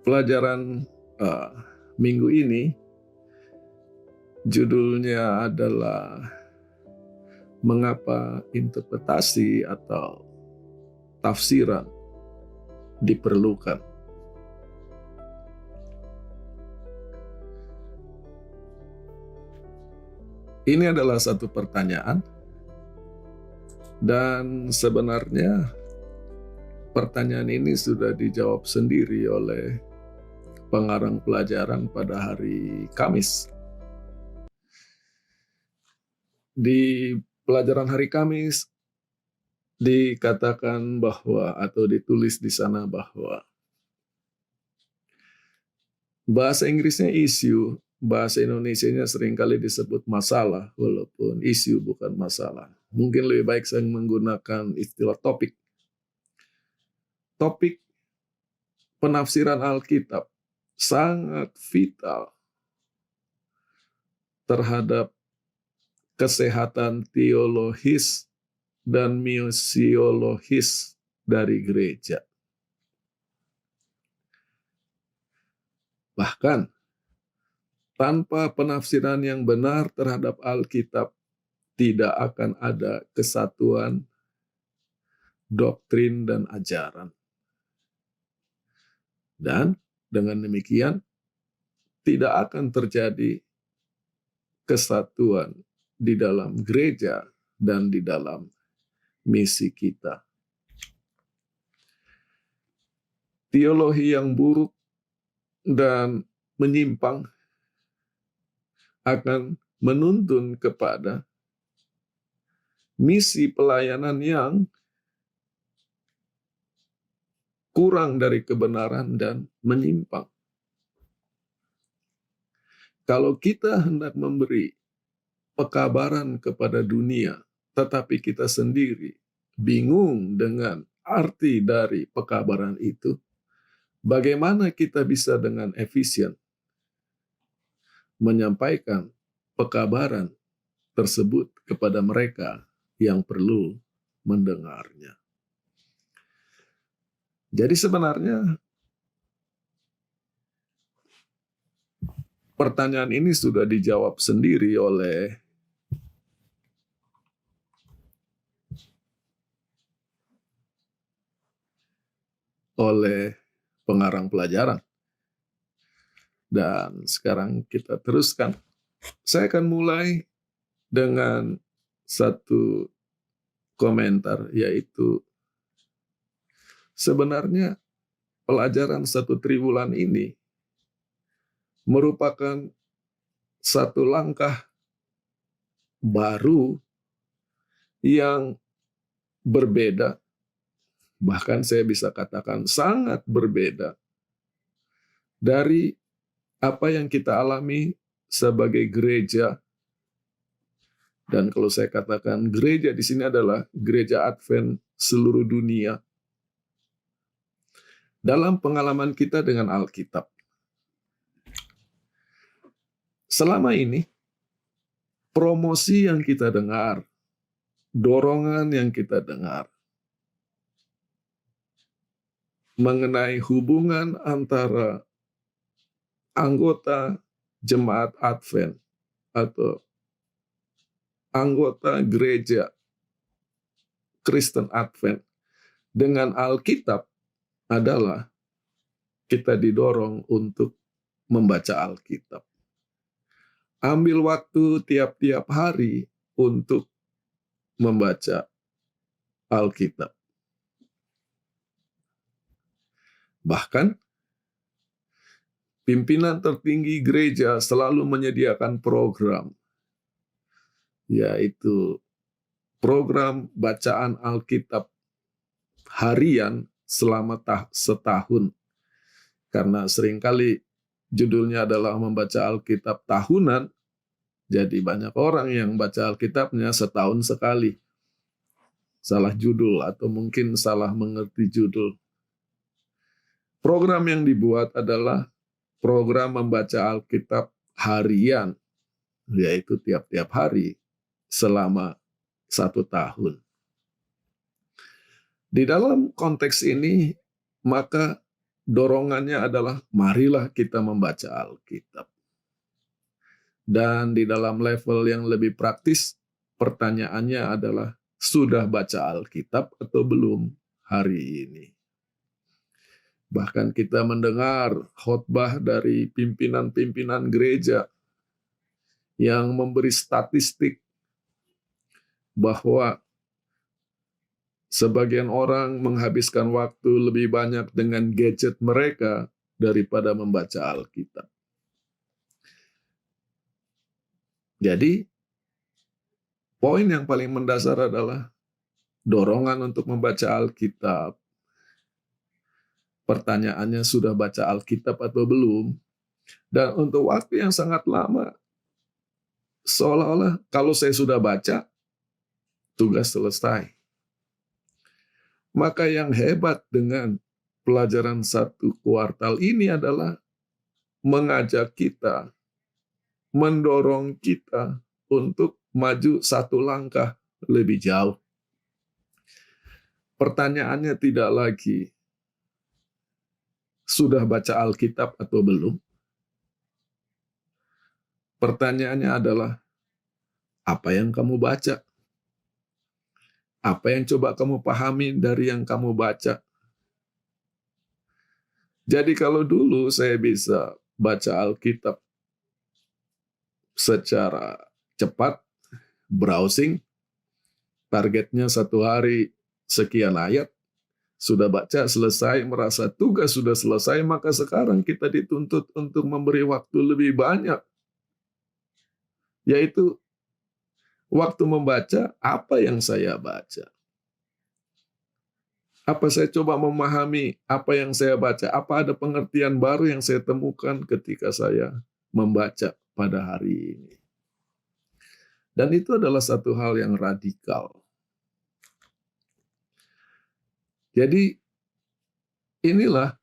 Pelajaran eh, minggu ini judulnya adalah mengapa interpretasi atau tafsiran diperlukan. Ini adalah satu pertanyaan, dan sebenarnya pertanyaan ini sudah dijawab sendiri oleh pengarang pelajaran pada hari Kamis. Di pelajaran hari Kamis dikatakan bahwa, atau ditulis di sana bahwa bahasa Inggrisnya issue, bahasa Indonesianya seringkali disebut masalah, walaupun issue bukan masalah. Mungkin lebih baik saya menggunakan istilah topik. Topik penafsiran Alkitab sangat vital terhadap kesehatan teologis dan misiologis dari gereja. Bahkan, tanpa penafsiran yang benar terhadap Alkitab, tidak akan ada kesatuan doktrin dan ajaran. Dan dengan demikian, tidak akan terjadi kesatuan di dalam gereja dan di dalam misi kita. Teologi yang buruk dan menyimpang akan menuntun kepada misi pelayanan yang kurang dari kebenaran dan menyimpang. Kalau kita hendak memberi pekabaran kepada dunia, tetapi kita sendiri bingung dengan arti dari pekabaran itu, bagaimana kita bisa dengan efisien menyampaikan pekabaran tersebut kepada mereka yang perlu mendengarnya? Jadi sebenarnya pertanyaan ini sudah dijawab sendiri oleh pengarang pelajaran. Dan sekarang kita teruskan. Saya akan mulai dengan satu komentar, yaitu sebenarnya pelajaran 1 triwulan ini merupakan satu langkah baru yang berbeda, bahkan saya bisa katakan sangat berbeda dari apa yang kita alami sebagai gereja. Dan kalau saya katakan gereja di sini adalah gereja Advent seluruh dunia. Dalam pengalaman kita dengan Alkitab, selama ini promosi yang kita dengar, dorongan yang kita dengar mengenai hubungan antara anggota jemaat Advent atau anggota gereja Kristen Advent dengan Alkitab adalah kita didorong untuk membaca Alkitab. Ambil waktu tiap-tiap hari untuk membaca Alkitab. Bahkan, pimpinan tertinggi gereja selalu menyediakan program, yaitu program bacaan Alkitab harian selama setahun. Karena seringkali judulnya adalah membaca Alkitab tahunan, jadi banyak orang yang baca Alkitabnya setahun sekali. Salah judul atau mungkin salah mengerti judul. Program yang dibuat adalah program membaca Alkitab harian, yaitu tiap-tiap hari selama 1 tahun. Di dalam konteks ini, maka dorongannya adalah marilah kita membaca Alkitab. Dan di dalam level yang lebih praktis, pertanyaannya adalah sudah baca Alkitab atau belum hari ini? Bahkan kita mendengar khotbah dari pimpinan-pimpinan gereja yang memberi statistik bahwa sebagian orang menghabiskan waktu lebih banyak dengan gadget mereka daripada membaca Alkitab. Jadi, poin yang paling mendasar adalah dorongan untuk membaca Alkitab. Pertanyaannya sudah baca Alkitab atau belum? Dan untuk waktu yang sangat lama, seolah-olah kalau saya sudah baca, tugas selesai. Maka yang hebat dengan pelajaran 1 kuartal ini adalah mengajak kita, mendorong kita untuk maju 1 langkah lebih jauh. Pertanyaannya tidak lagi sudah baca Alkitab atau belum. Pertanyaannya adalah apa yang kamu baca? Apa yang coba kamu pahami dari yang kamu baca? Jadi kalau dulu saya bisa baca Alkitab secara cepat, browsing, targetnya 1 hari sekian ayat, sudah baca selesai, merasa tugas sudah selesai, maka sekarang kita dituntut untuk memberi waktu lebih banyak, yaitu waktu membaca apa yang saya baca. Apa saya coba memahami apa yang saya baca? Apa ada pengertian baru yang saya temukan ketika saya membaca pada hari ini? Dan itu adalah satu hal yang radikal. Jadi inilah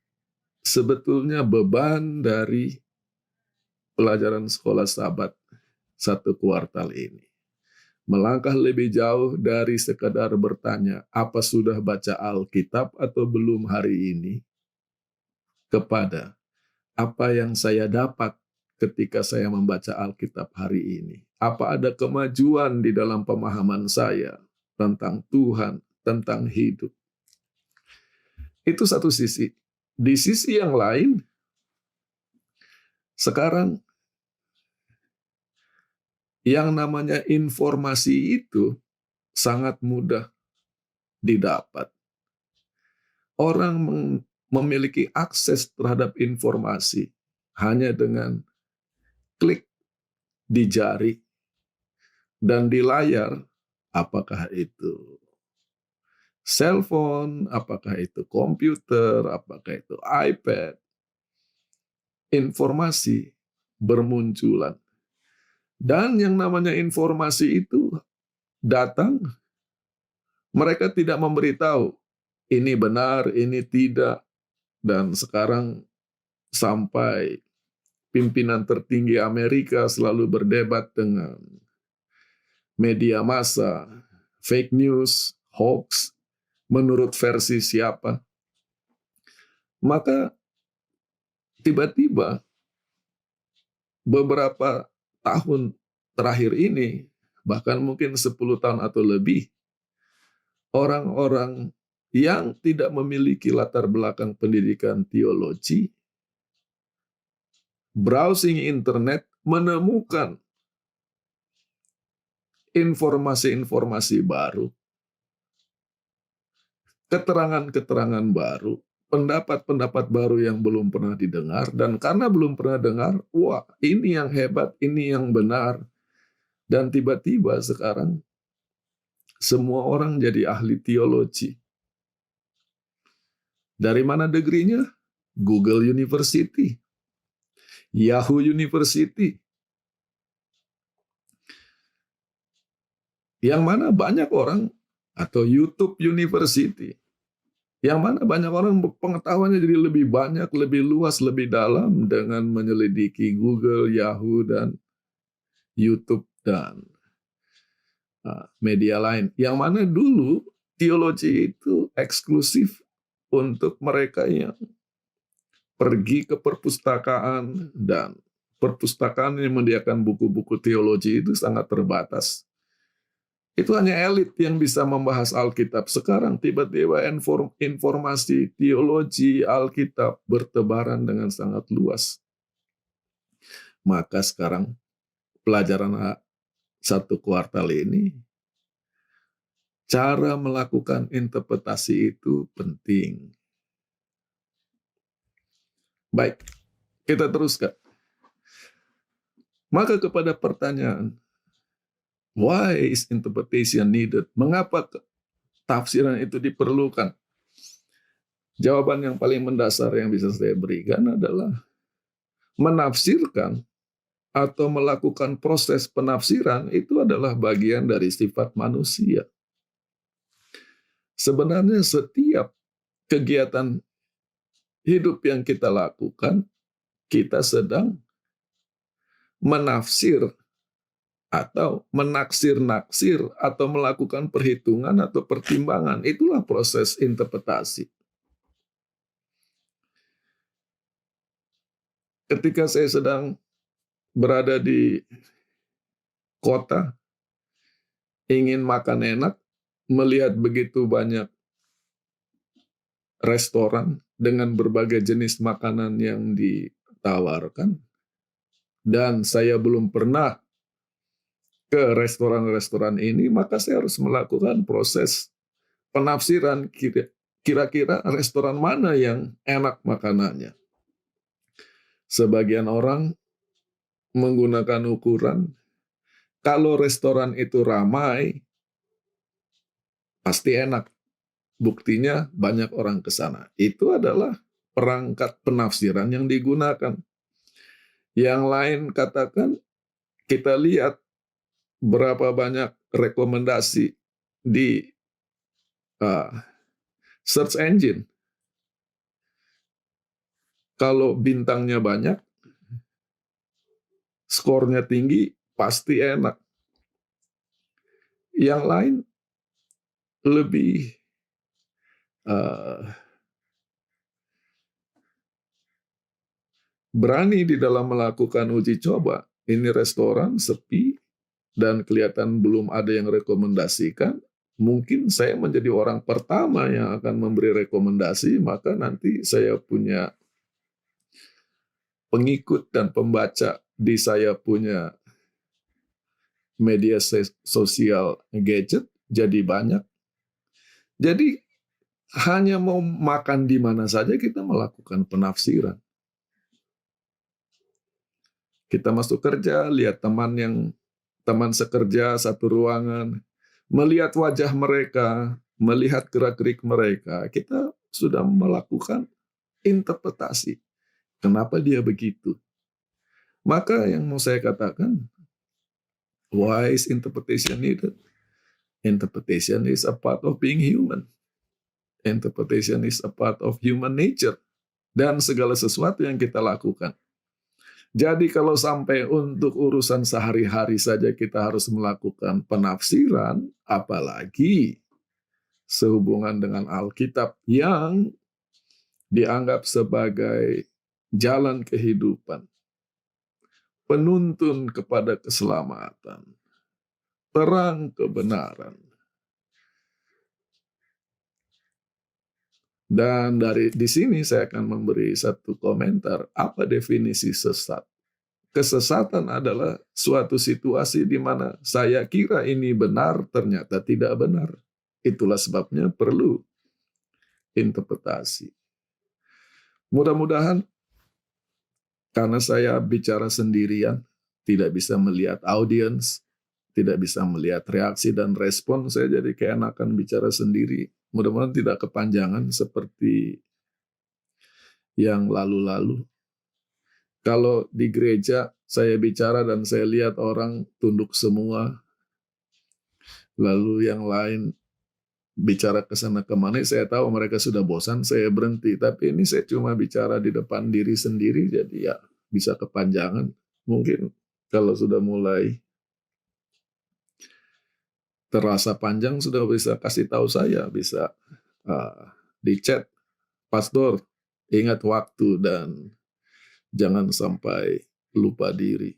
sebetulnya beban dari pelajaran sekolah Sabat 1 kuartal ini. Melangkah lebih jauh dari sekadar bertanya, apa sudah baca Alkitab atau belum hari ini? Kepada apa yang saya dapat ketika saya membaca Alkitab hari ini? Apa ada kemajuan di dalam pemahaman saya tentang Tuhan, tentang hidup? Itu satu sisi. Di sisi yang lain, sekarang yang namanya informasi itu sangat mudah didapat. Orang memiliki akses terhadap informasi hanya dengan klik di jari dan di layar, apakah itu cellphone, apakah itu komputer, apakah itu iPad, informasi bermunculan. Dan yang namanya informasi itu datang, mereka tidak memberitahu ini benar, ini tidak. Dan sekarang sampai pimpinan tertinggi Amerika selalu berdebat dengan media massa, fake news, hoax, menurut versi siapa. Maka tiba-tiba beberapa tahun terakhir ini, bahkan mungkin 10 tahun atau lebih, orang-orang yang tidak memiliki latar belakang pendidikan teologi, browsing internet, menemukan informasi-informasi baru, keterangan-keterangan baru, pendapat-pendapat baru yang belum pernah didengar, dan karena belum pernah dengar, wah ini yang hebat, ini yang benar. Dan tiba-tiba sekarang semua orang jadi ahli teologi. Dari mana degreenya? Google University, Yahoo University. Yang mana banyak orang, atau YouTube University. Yang mana banyak orang pengetahuannya jadi lebih banyak, lebih luas, lebih dalam dengan menyelidiki Google, Yahoo, dan YouTube, dan media lain. Yang mana dulu teologi itu eksklusif untuk mereka yang pergi ke perpustakaan, dan perpustakaan yang menyediakan buku-buku teologi itu sangat terbatas. Itu hanya elit yang bisa membahas Alkitab. Sekarang tiba-tiba informasi teologi Alkitab bertebaran dengan sangat luas. Maka sekarang pelajaran satu kuartal ini, cara melakukan interpretasi itu penting. Baik, kita teruskan. Maka kepada pertanyaan, why is interpretation needed? Mengapa tafsiran itu diperlukan? Jawaban yang paling mendasar yang bisa saya berikan adalah menafsirkan atau melakukan proses penafsiran itu adalah bagian dari sifat manusia. Sebenarnya setiap kegiatan hidup yang kita lakukan, kita sedang menafsir atau menaksir-naksir atau melakukan perhitungan atau pertimbangan. Itulah proses interpretasi. Ketika saya sedang berada di kota, ingin makan enak, melihat begitu banyak restoran dengan berbagai jenis makanan yang ditawarkan, dan saya belum pernah ke restoran-restoran ini, maka saya harus melakukan proses penafsiran kira-kira restoran mana yang enak makanannya. Sebagian orang menggunakan ukuran, kalau restoran itu ramai, pasti enak. Buktinya banyak orang ke sana. Itu adalah perangkat penafsiran yang digunakan. Yang lain katakan, kita lihat berapa banyak rekomendasi di search engine. Kalau bintangnya banyak, skornya tinggi, pasti enak. Yang lain lebih berani di dalam melakukan uji coba. Ini restoran sepi dan kelihatan belum ada yang rekomendasikan. Mungkin saya menjadi orang pertama yang akan memberi rekomendasi, maka nanti saya punya pengikut dan pembaca di saya punya media sosial gadget jadi banyak. Jadi hanya mau makan di mana saja kita melakukan penafsiran. Kita masuk kerja, lihat teman sekerja satu ruangan, melihat wajah mereka, melihat gerak-gerik mereka, kita sudah melakukan interpretasi. Kenapa dia begitu? Maka yang mau saya katakan, why is interpretation needed? Interpretation is a part of being human. Interpretation is a part of human nature. Dan segala sesuatu yang kita lakukan. Jadi kalau sampai untuk urusan sehari-hari saja kita harus melakukan penafsiran, apalagi sehubungan dengan Alkitab yang dianggap sebagai jalan kehidupan, penuntun kepada keselamatan, terang kebenaran. Dan di sini saya akan memberi satu komentar, apa definisi sesat? Kesesatan adalah suatu situasi di mana saya kira ini benar, ternyata tidak benar. Itulah sebabnya perlu interpretasi. Mudah-mudahan karena saya bicara sendirian, tidak bisa melihat audiens, tidak bisa melihat reaksi dan respon, saya jadi keenakan bicara sendiri. Mudah-mudahan tidak kepanjangan seperti yang lalu-lalu. Kalau di gereja saya bicara dan saya lihat orang tunduk semua, lalu yang lain bicara ke sana kemana, saya tahu mereka sudah bosan, saya berhenti. Tapi ini saya cuma bicara di depan diri sendiri, jadi ya bisa kepanjangan. Mungkin kalau sudah mulai terasa panjang, sudah bisa kasih tahu saya, bisa di chat, Pastor, Ingat waktu dan jangan sampai lupa diri.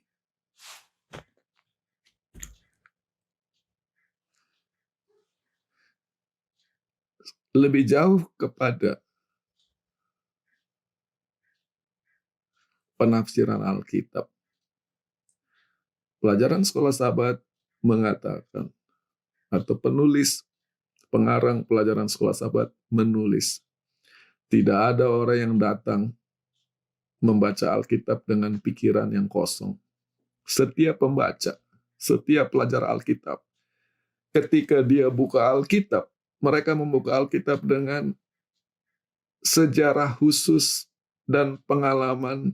Lebih jauh kepada penafsiran Alkitab. Pelajaran Sekolah Sabat mengatakan, atau pengarang pelajaran Sekolah Sabat menulis, tidak ada orang yang datang membaca Alkitab dengan pikiran yang kosong. Setiap pembaca, setiap pelajar Alkitab, ketika dia buka Alkitab, mereka membuka Alkitab dengan sejarah khusus dan pengalaman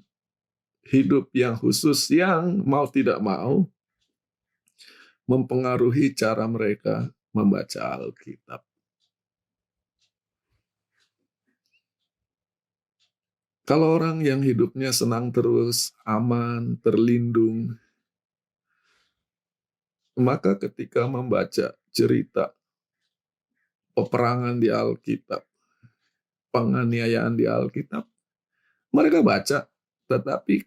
hidup yang khusus yang mau tidak mau mempengaruhi cara mereka membaca Alkitab. Kalau orang yang hidupnya senang terus, aman, terlindung, maka ketika membaca cerita peperangan di Alkitab, penganiayaan di Alkitab, mereka baca, tetapi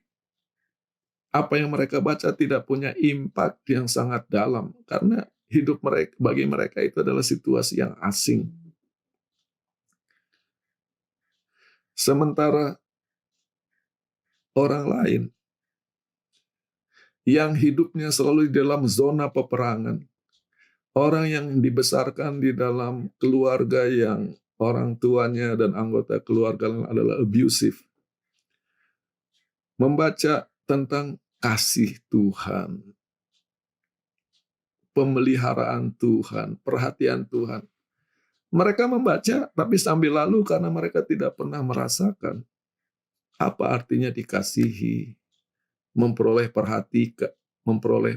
apa yang mereka baca tidak punya impact yang sangat dalam, karena hidup mereka, bagi mereka itu adalah situasi yang asing. Sementara orang lain yang hidupnya selalu di dalam zona peperangan, orang yang dibesarkan di dalam keluarga yang orang tuanya dan anggota keluarga adalah abusive, membaca tentang kasih Tuhan, pemeliharaan Tuhan, perhatian Tuhan. Mereka membaca, tapi sambil lalu karena mereka tidak pernah merasakan apa artinya dikasihi, memperoleh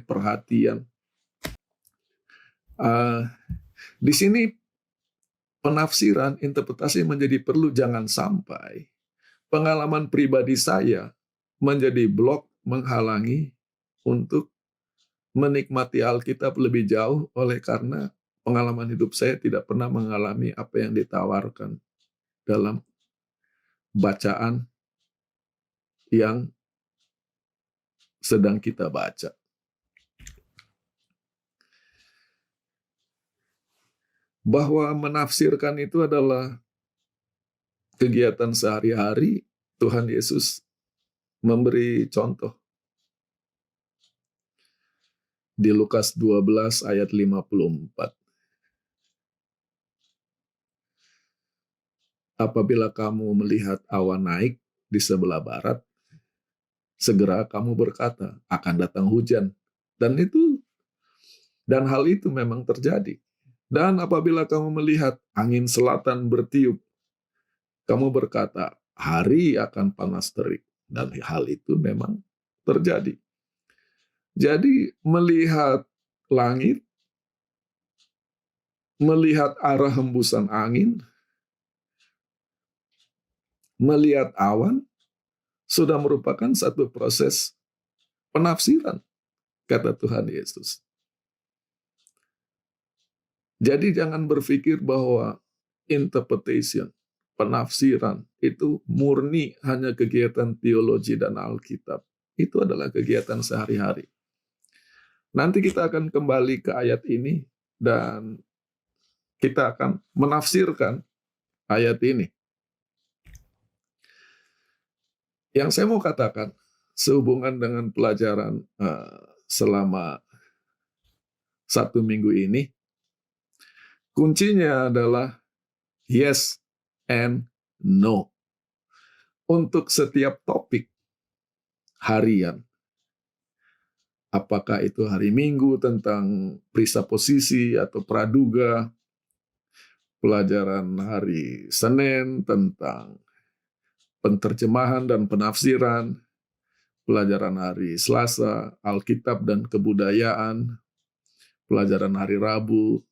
perhatian. Di sini penafsiran, interpretasi menjadi perlu. Jangan sampai pengalaman pribadi saya menjadi blok menghalangi untuk menikmati Alkitab lebih jauh, oleh karena pengalaman hidup saya tidak pernah mengalami apa yang ditawarkan dalam bacaan yang sedang kita baca. Bahwa menafsirkan itu adalah kegiatan sehari-hari, Tuhan Yesus memberi contoh. Di Lukas 12 ayat 54. Apabila kamu melihat awan naik di sebelah barat, segera kamu berkata, akan datang hujan. Dan hal itu memang terjadi. Dan apabila kamu melihat angin selatan bertiup, kamu berkata, hari akan panas terik. Dan hal itu memang terjadi. Jadi melihat langit, melihat arah hembusan angin, melihat awan, sudah merupakan satu proses penafsiran, kata Tuhan Yesus. Jadi jangan berpikir bahwa interpretation, penafsiran, itu murni hanya kegiatan teologi dan Alkitab. Itu adalah kegiatan sehari-hari. Nanti kita akan kembali ke ayat ini dan kita akan menafsirkan ayat ini. Yang saya mau katakan sehubungan dengan pelajaran selama 1 minggu ini, kuncinya adalah yes and no. Untuk setiap topik harian, apakah itu hari Minggu tentang presupposisi atau praduga, pelajaran hari Senin tentang penterjemahan dan penafsiran, pelajaran hari Selasa, Alkitab dan kebudayaan, pelajaran hari Rabu,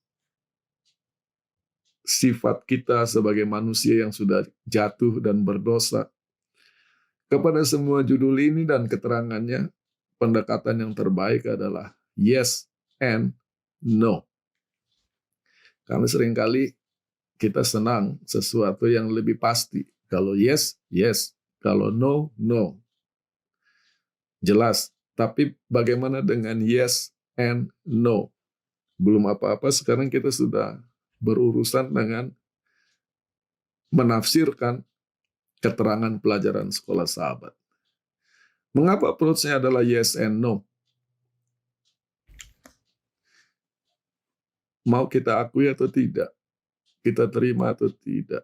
sifat kita sebagai manusia yang sudah jatuh dan berdosa. Kepada semua judul ini dan keterangannya, pendekatan yang terbaik adalah yes and no. Karena seringkali kita senang sesuatu yang lebih pasti. Kalau yes, yes. Kalau no, no. Jelas. Tapi bagaimana dengan yes and no? Belum apa-apa, sekarang kita sudah berurusan dengan menafsirkan keterangan pelajaran sekolah sahabat. Mengapa approach-nya adalah yes and no? Mau kita akui atau tidak? Kita terima atau tidak?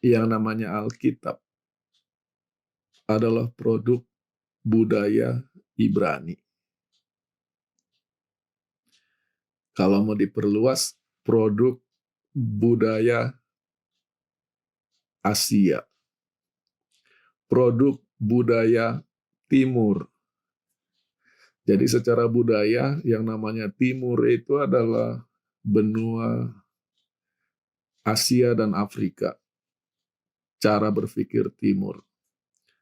Yang namanya Alkitab adalah produk budaya Ibrani. Kalau mau diperluas, produk budaya Asia. Produk budaya Timur. Jadi secara budaya yang namanya Timur itu adalah benua Asia dan Afrika. Cara berpikir Timur.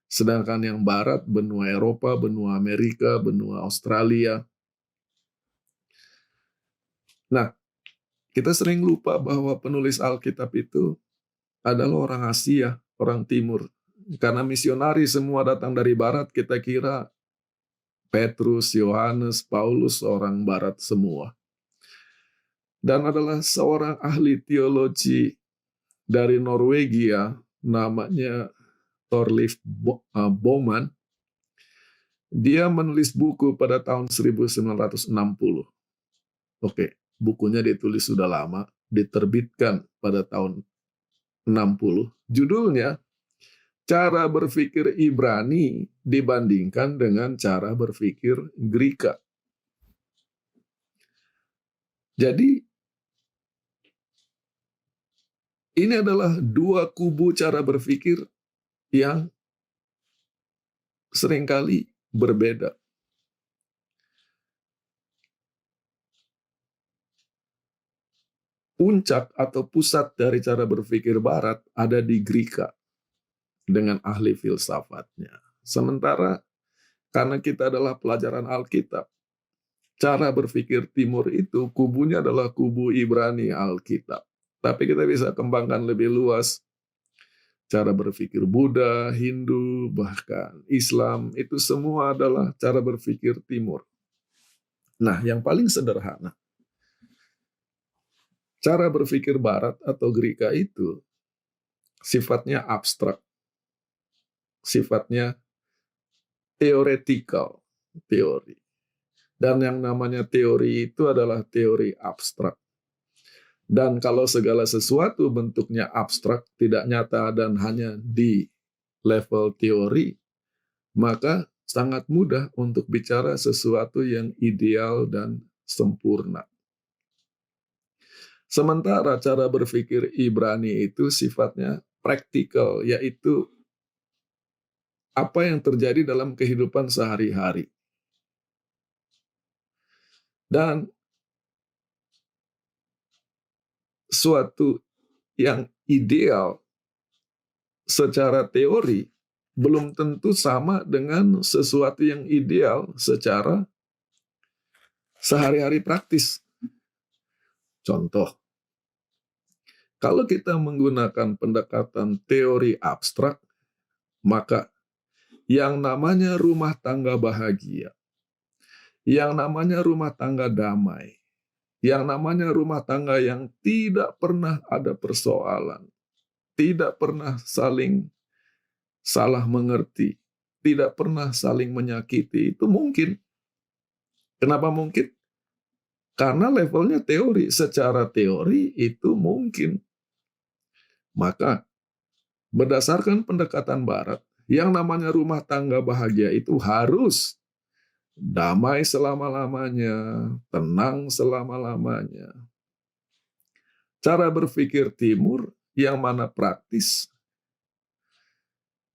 Sedangkan yang Barat, benua Eropa, benua Amerika, benua Australia. Nah, kita sering lupa bahwa penulis Alkitab itu adalah orang Asia, orang Timur. Karena misionari semua datang dari Barat, kita kira Petrus, Yohanes, Paulus orang Barat semua. Dan adalah seorang ahli teologi dari Norwegia, namanya Thorleif Baumann. Dia menulis buku pada tahun 1960. Oke, bukunya ditulis sudah lama, diterbitkan pada tahun 60. Judulnya, Cara Berpikir Ibrani dibandingkan dengan cara berpikir Greka. Jadi, ini adalah dua kubu cara berpikir yang seringkali berbeda. Puncak atau pusat dari cara berpikir Barat ada di Greka dengan ahli filsafatnya. Sementara karena kita adalah pelajaran Alkitab, cara berpikir Timur itu kubunya adalah kubu Ibrani Alkitab. Tapi kita bisa kembangkan lebih luas. Cara berpikir Buddha, Hindu, bahkan Islam, itu semua adalah cara berpikir Timur. Nah, yang paling sederhana, cara berpikir Barat atau Greka itu sifatnya abstrak, sifatnya teoretikal, teori. Dan yang namanya teori itu adalah teori abstrak. Dan kalau segala sesuatu bentuknya abstrak, tidak nyata dan hanya di level teori, maka sangat mudah untuk bicara sesuatu yang ideal dan sempurna. Sementara cara berpikir Ibrani itu sifatnya praktikal, yaitu apa yang terjadi dalam kehidupan sehari-hari. Dan suatu yang ideal secara teori belum tentu sama dengan sesuatu yang ideal secara sehari-hari praktis. Contoh, kalau kita menggunakan pendekatan teori abstrak, maka yang namanya rumah tangga bahagia, yang namanya rumah tangga damai, yang namanya rumah tangga yang tidak pernah ada persoalan, tidak pernah saling salah mengerti, tidak pernah saling menyakiti, itu mungkin. Kenapa mungkin? Karena levelnya teori. Secara teori itu mungkin. Maka berdasarkan pendekatan Barat, yang namanya rumah tangga bahagia itu harus damai selama-lamanya, tenang selama-lamanya. Cara berpikir Timur yang mana praktis,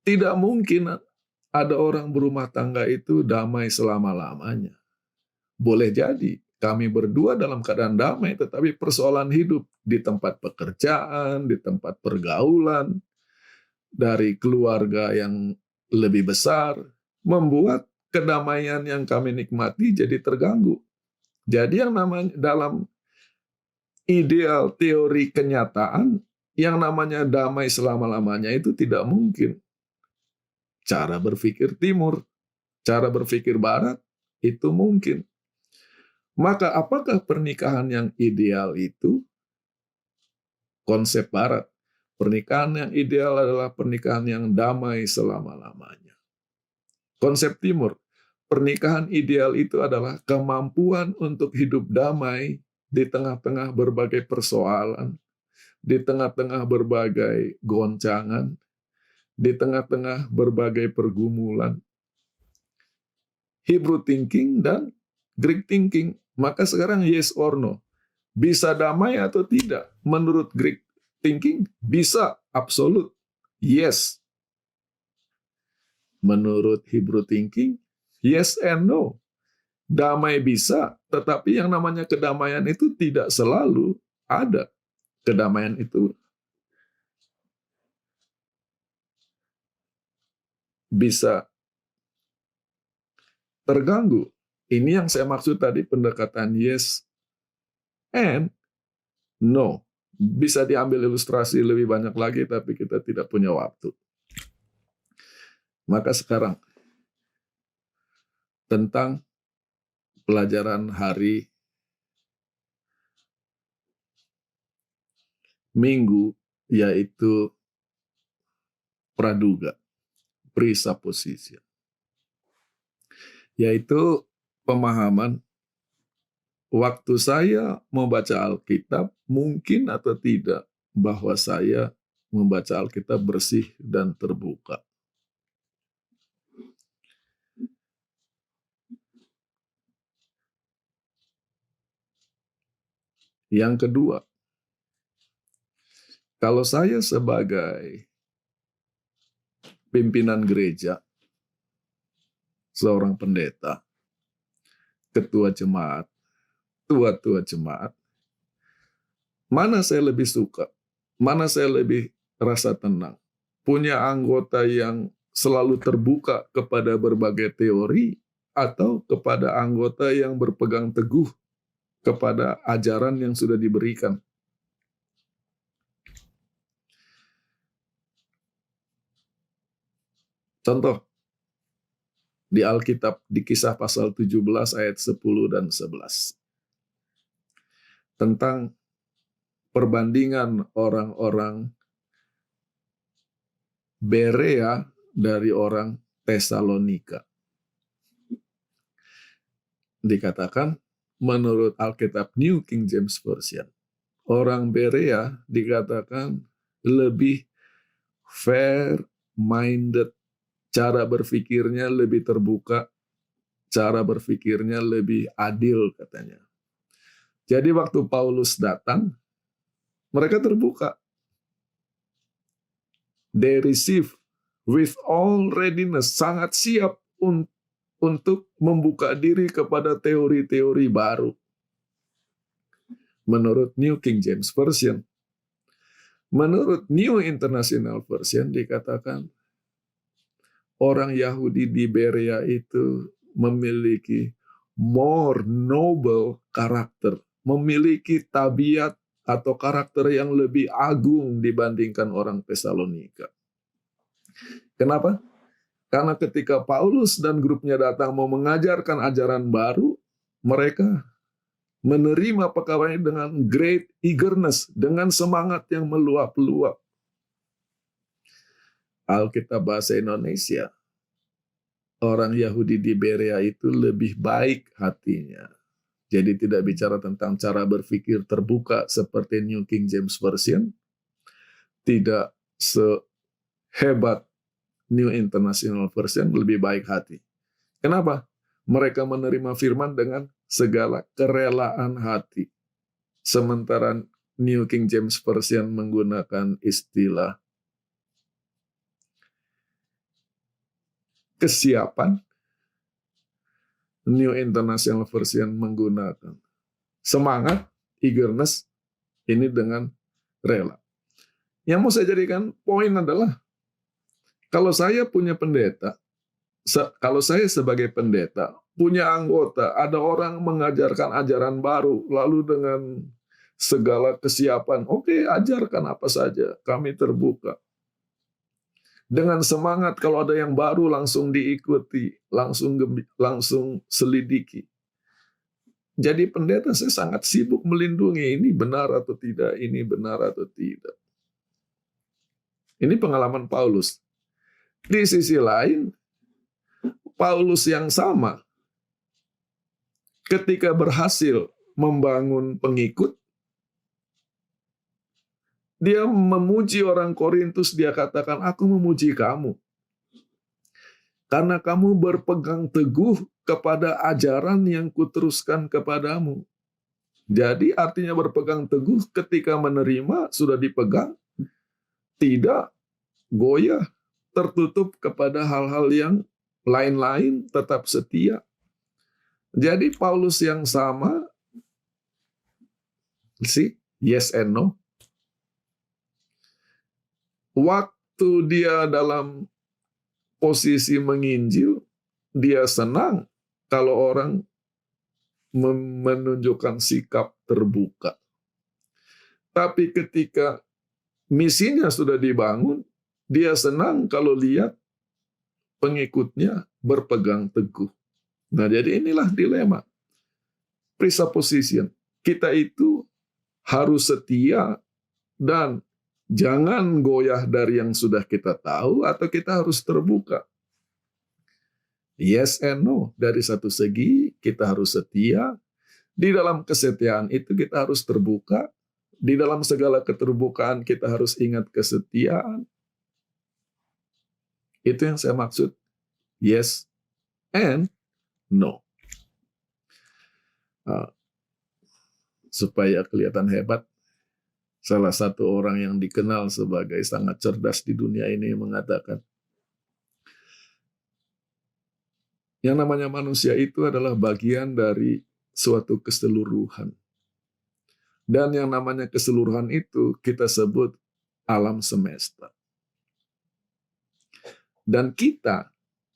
tidak mungkin ada orang berumah tangga itu damai selama-lamanya. Boleh jadi kami berdua dalam keadaan damai, tetapi persoalan hidup di tempat pekerjaan, di tempat pergaulan, dari keluarga yang lebih besar, membuat kedamaian yang kami nikmati jadi terganggu. Jadi yang namanya dalam ideal teori kenyataan, yang namanya damai selama-lamanya itu tidak mungkin. Cara berpikir timur, cara berpikir barat, itu mungkin. Maka apakah pernikahan yang ideal itu? Konsep barat. Pernikahan yang ideal adalah pernikahan yang damai selama-lamanya. Konsep timur. Pernikahan ideal itu adalah kemampuan untuk hidup damai di tengah-tengah berbagai persoalan, di tengah-tengah berbagai goncangan, di tengah-tengah berbagai pergumulan. Hebrew thinking dan Greek thinking. Maka sekarang yes or no. Bisa damai atau tidak? Menurut Greek thinking, bisa, absolut. Yes. Menurut Hebrew thinking, yes and no. Damai bisa, tetapi yang namanya kedamaian itu tidak selalu ada. Kedamaian itu bisa terganggu. Ini yang saya maksud tadi, pendekatan yes and no. Bisa diambil ilustrasi lebih banyak lagi, tapi kita tidak punya waktu. Maka sekarang, tentang pelajaran hari Minggu, yaitu praduga, presupposition. Yaitu pemahaman waktu saya membaca Alkitab, mungkin atau tidak bahwa saya membaca Alkitab bersih dan terbuka. Yang kedua, kalau saya sebagai pimpinan gereja, seorang pendeta, ketua jemaat, tua-tua jemaat, mana saya lebih suka? Mana saya lebih rasa tenang? Punya anggota yang selalu terbuka kepada berbagai teori, atau kepada anggota yang berpegang teguh kepada ajaran yang sudah diberikan? Contoh, di Alkitab, di Kisah pasal 17 ayat 10 dan 11. Tentang perbandingan orang-orang Berea dari orang Tesalonika. Dikatakan menurut Alkitab New King James Version, orang Berea dikatakan lebih fair-minded, cara berpikirnya lebih terbuka, cara berpikirnya lebih adil katanya. Jadi waktu Paulus datang, mereka terbuka. They receive with all readiness, sangat siap untuk membuka diri kepada teori-teori baru. Menurut New King James Version. Menurut New International Version dikatakan orang Yahudi di Berea itu memiliki more noble karakter, memiliki tabiat atau karakter yang lebih agung dibandingkan orang Tesalonika. Kenapa? Karena ketika Paulus dan grupnya datang mau mengajarkan ajaran baru, mereka menerima perkaranya dengan great eagerness, dengan semangat yang meluap-luap. Alkitab bahasa Indonesia, orang Yahudi di Berea itu lebih baik hatinya. Jadi tidak bicara tentang cara berpikir terbuka seperti New King James Version, tidak sehebat New International Version, lebih baik hati. Kenapa? Mereka menerima firman dengan segala kerelaan hati. Sementara New King James Version menggunakan istilah kesiapan, New International Version menggunakan semangat, eagerness, ini dengan rela. Yang mau saya jadikan poin adalah, kalau saya punya pendeta, kalau saya sebagai pendeta, punya anggota, ada orang mengajarkan ajaran baru, lalu dengan segala kesiapan. Oke, ajarkan apa saja, kami terbuka. Dengan semangat kalau ada yang baru langsung diikuti, langsung selidiki. Jadi pendeta saya sangat sibuk melindungi ini benar atau tidak, ini benar atau tidak. Ini pengalaman Paulus. Di sisi lain, Paulus yang sama ketika berhasil membangun pengikut, dia memuji orang Korintus, dia katakan, aku memuji kamu. Karena kamu berpegang teguh kepada ajaran yang kuteruskan kepadamu. Jadi artinya berpegang teguh ketika menerima, sudah dipegang, tidak goyah, tertutup kepada hal-hal yang lain-lain, tetap setia. Jadi Paulus yang sama, yes and no. Waktu dia dalam posisi menginjil, dia senang kalau orang menunjukkan sikap terbuka. Tapi ketika misinya sudah dibangun, dia senang kalau lihat pengikutnya berpegang teguh. Nah, jadi inilah dilema. Presupposition. Kita itu harus setia dan jangan goyah dari yang sudah kita tahu, atau kita harus terbuka. Yes and no. Dari satu segi kita harus setia. Di dalam kesetiaan itu kita harus terbuka. Di dalam segala keterbukaan kita harus ingat kesetiaan. Itu yang saya maksud. Yes and no. Supaya kelihatan hebat, salah satu orang yang dikenal sebagai sangat cerdas di dunia ini mengatakan, yang namanya manusia itu adalah bagian dari suatu keseluruhan. Dan yang namanya keseluruhan itu kita sebut alam semesta. Dan kita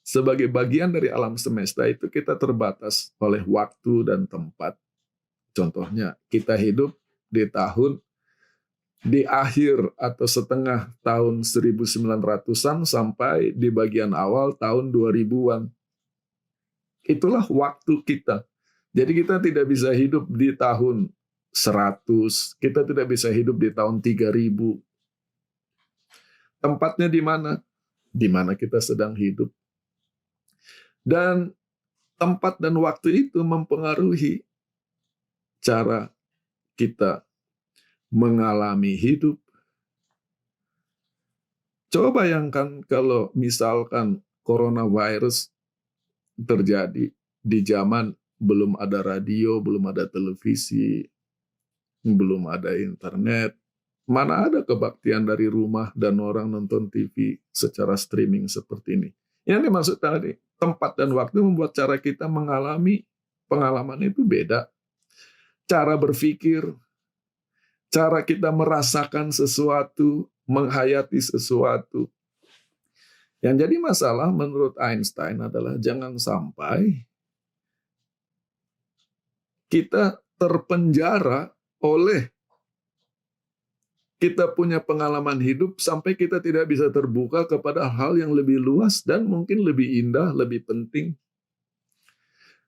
sebagai bagian dari alam semesta itu kita terbatas oleh waktu dan tempat. Contohnya, kita hidup di akhir atau setengah tahun 1900-an sampai di bagian awal tahun 2000-an. Itulah waktu kita. Jadi kita tidak bisa hidup di tahun 100, kita tidak bisa hidup di tahun 3000. Tempatnya di mana? Di mana kita sedang hidup. Dan tempat dan waktu itu mempengaruhi cara kita mengalami hidup. Coba bayangkan kalau misalkan coronavirus terjadi di zaman belum ada radio, belum ada televisi, belum ada internet. Mana ada kebaktian dari rumah dan orang nonton TV secara streaming seperti ini. Yang dimaksud tadi, tempat dan waktu membuat cara kita mengalami pengalaman itu beda. Cara berpikir, cara kita merasakan sesuatu, menghayati sesuatu. Yang jadi masalah menurut Einstein adalah jangan sampai kita terpenjara oleh kita punya pengalaman hidup sampai kita tidak bisa terbuka kepada hal yang lebih luas dan mungkin lebih indah, lebih penting.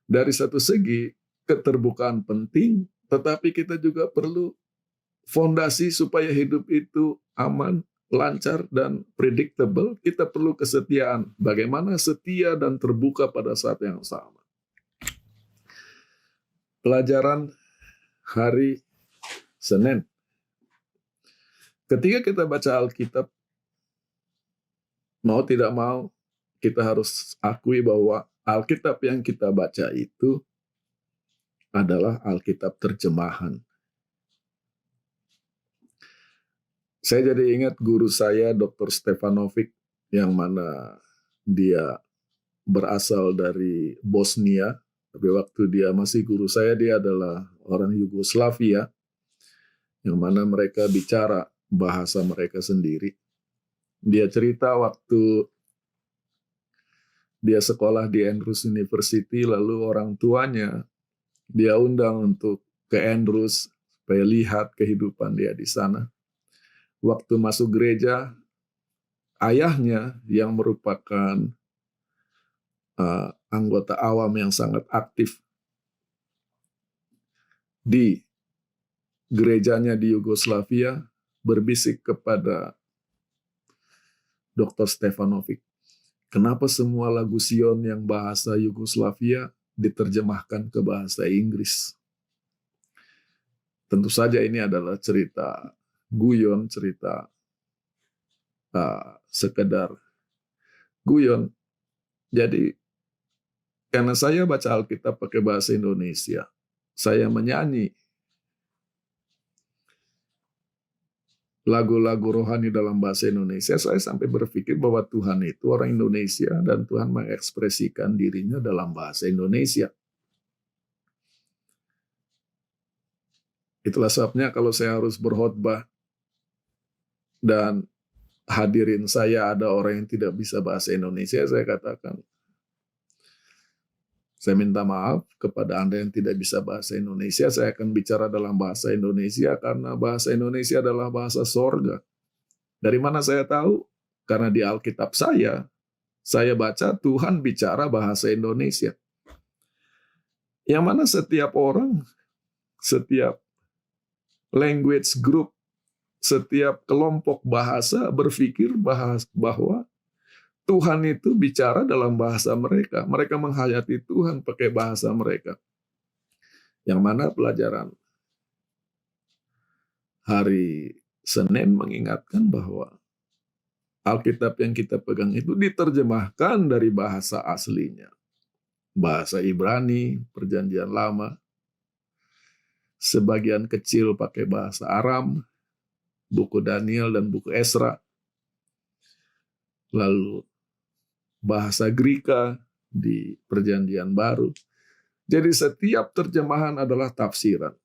Dari satu segi, keterbukaan penting, tetapi kita juga perlu fondasi supaya hidup itu aman, lancar, dan predictable. Kita perlu kesetiaan. Bagaimana setia dan terbuka pada saat yang sama. Pelajaran hari Senin. Ketika kita baca Alkitab, mau tidak mau, kita harus akui bahwa Alkitab yang kita baca itu adalah Alkitab terjemahan. Saya jadi ingat guru saya, Dr. Stefanovic, yang mana dia berasal dari Bosnia, tapi waktu dia masih guru saya, dia adalah orang Yugoslavia, yang mana mereka bicara bahasa mereka sendiri. Dia cerita waktu dia sekolah di Andrews University, lalu orang tuanya dia undang untuk ke Andrews supaya lihat kehidupan dia di sana. Waktu masuk gereja, ayahnya yang merupakan anggota awam yang sangat aktif di gerejanya di Yugoslavia berbisik kepada Dr. Stefanovic, kenapa semua lagu Sion yang bahasa Yugoslavia diterjemahkan ke bahasa Inggris? Tentu saja ini adalah cerita guyon, cerita sekedar guyon. Jadi karena saya baca Alkitab pakai bahasa Indonesia, saya menyanyi lagu-lagu rohani dalam bahasa Indonesia, saya sampai berpikir bahwa Tuhan itu orang Indonesia dan Tuhan mengekspresikan dirinya dalam bahasa Indonesia. Itulah sebabnya kalau saya harus berkhotbah dan hadirin saya ada orang yang tidak bisa bahasa Indonesia, saya katakan, saya minta maaf kepada Anda yang tidak bisa bahasa Indonesia, saya akan bicara dalam bahasa Indonesia karena bahasa Indonesia adalah bahasa sorga. Dari mana saya tahu? Karena di Alkitab saya baca Tuhan bicara bahasa Indonesia. Yang mana setiap orang, setiap language group, setiap kelompok bahasa berpikir bahwa Tuhan itu bicara dalam bahasa mereka. Mereka menghayati Tuhan pakai bahasa mereka. Yang mana pelajaran hari Senin mengingatkan bahwa Alkitab yang kita pegang itu diterjemahkan dari bahasa aslinya. Bahasa Ibrani, Perjanjian Lama. Sebagian kecil pakai bahasa Aram, buku Daniel dan buku Esra. Lalu bahasa Greka di Perjanjian Baru. Jadi setiap terjemahan adalah tafsiran.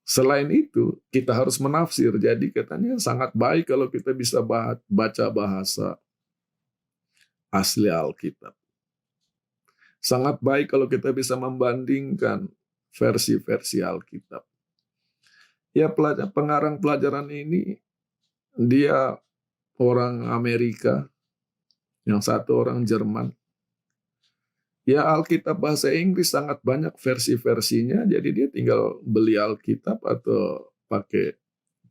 Selain itu, kita harus menafsir. Jadi katanya sangat baik kalau kita bisa baca bahasa asli Alkitab. Sangat baik kalau kita bisa membandingkan versi-versi Alkitab. Ya, pengarang pelajaran ini, dia orang Amerika, yang satu orang Jerman. Ya, Alkitab bahasa Inggris sangat banyak versi-versinya, jadi dia tinggal beli Alkitab atau pakai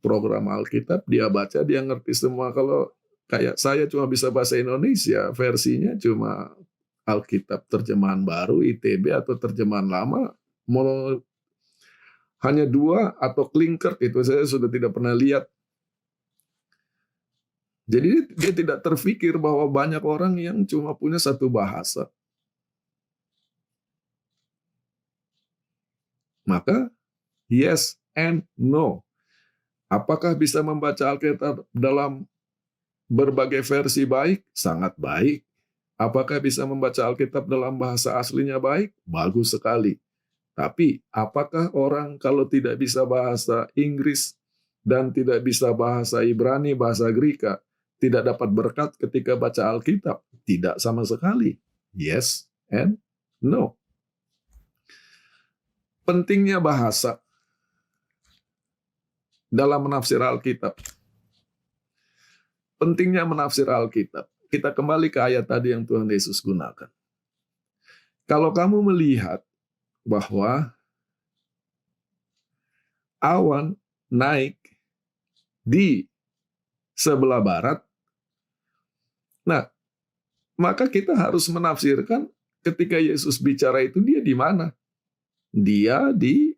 program Alkitab, dia baca, dia ngerti semua. Kalau kayak saya cuma bisa bahasa Indonesia, versinya cuma Alkitab terjemahan baru, ITB, atau terjemahan lama, mau hanya 2 atau Klinkert, itu saya sudah tidak pernah lihat. Jadi dia tidak terfikir bahwa banyak orang yang cuma punya satu bahasa. Maka, yes and no. Apakah bisa membaca Alkitab dalam berbagai versi baik? Sangat baik. Apakah bisa membaca Alkitab dalam bahasa aslinya baik? Bagus sekali. Tapi, apakah orang kalau tidak bisa bahasa Inggris dan tidak bisa bahasa Ibrani, bahasa Greka, tidak dapat berkat ketika baca Alkitab? Tidak sama sekali. Yes and no. Pentingnya bahasa dalam menafsir Alkitab. Pentingnya menafsir Alkitab. Kita kembali ke ayat tadi yang Tuhan Yesus gunakan. Kalau kamu melihat bahwa awan naik di sebelah barat, nah, maka kita harus menafsirkan ketika Yesus bicara itu dia di mana? Dia di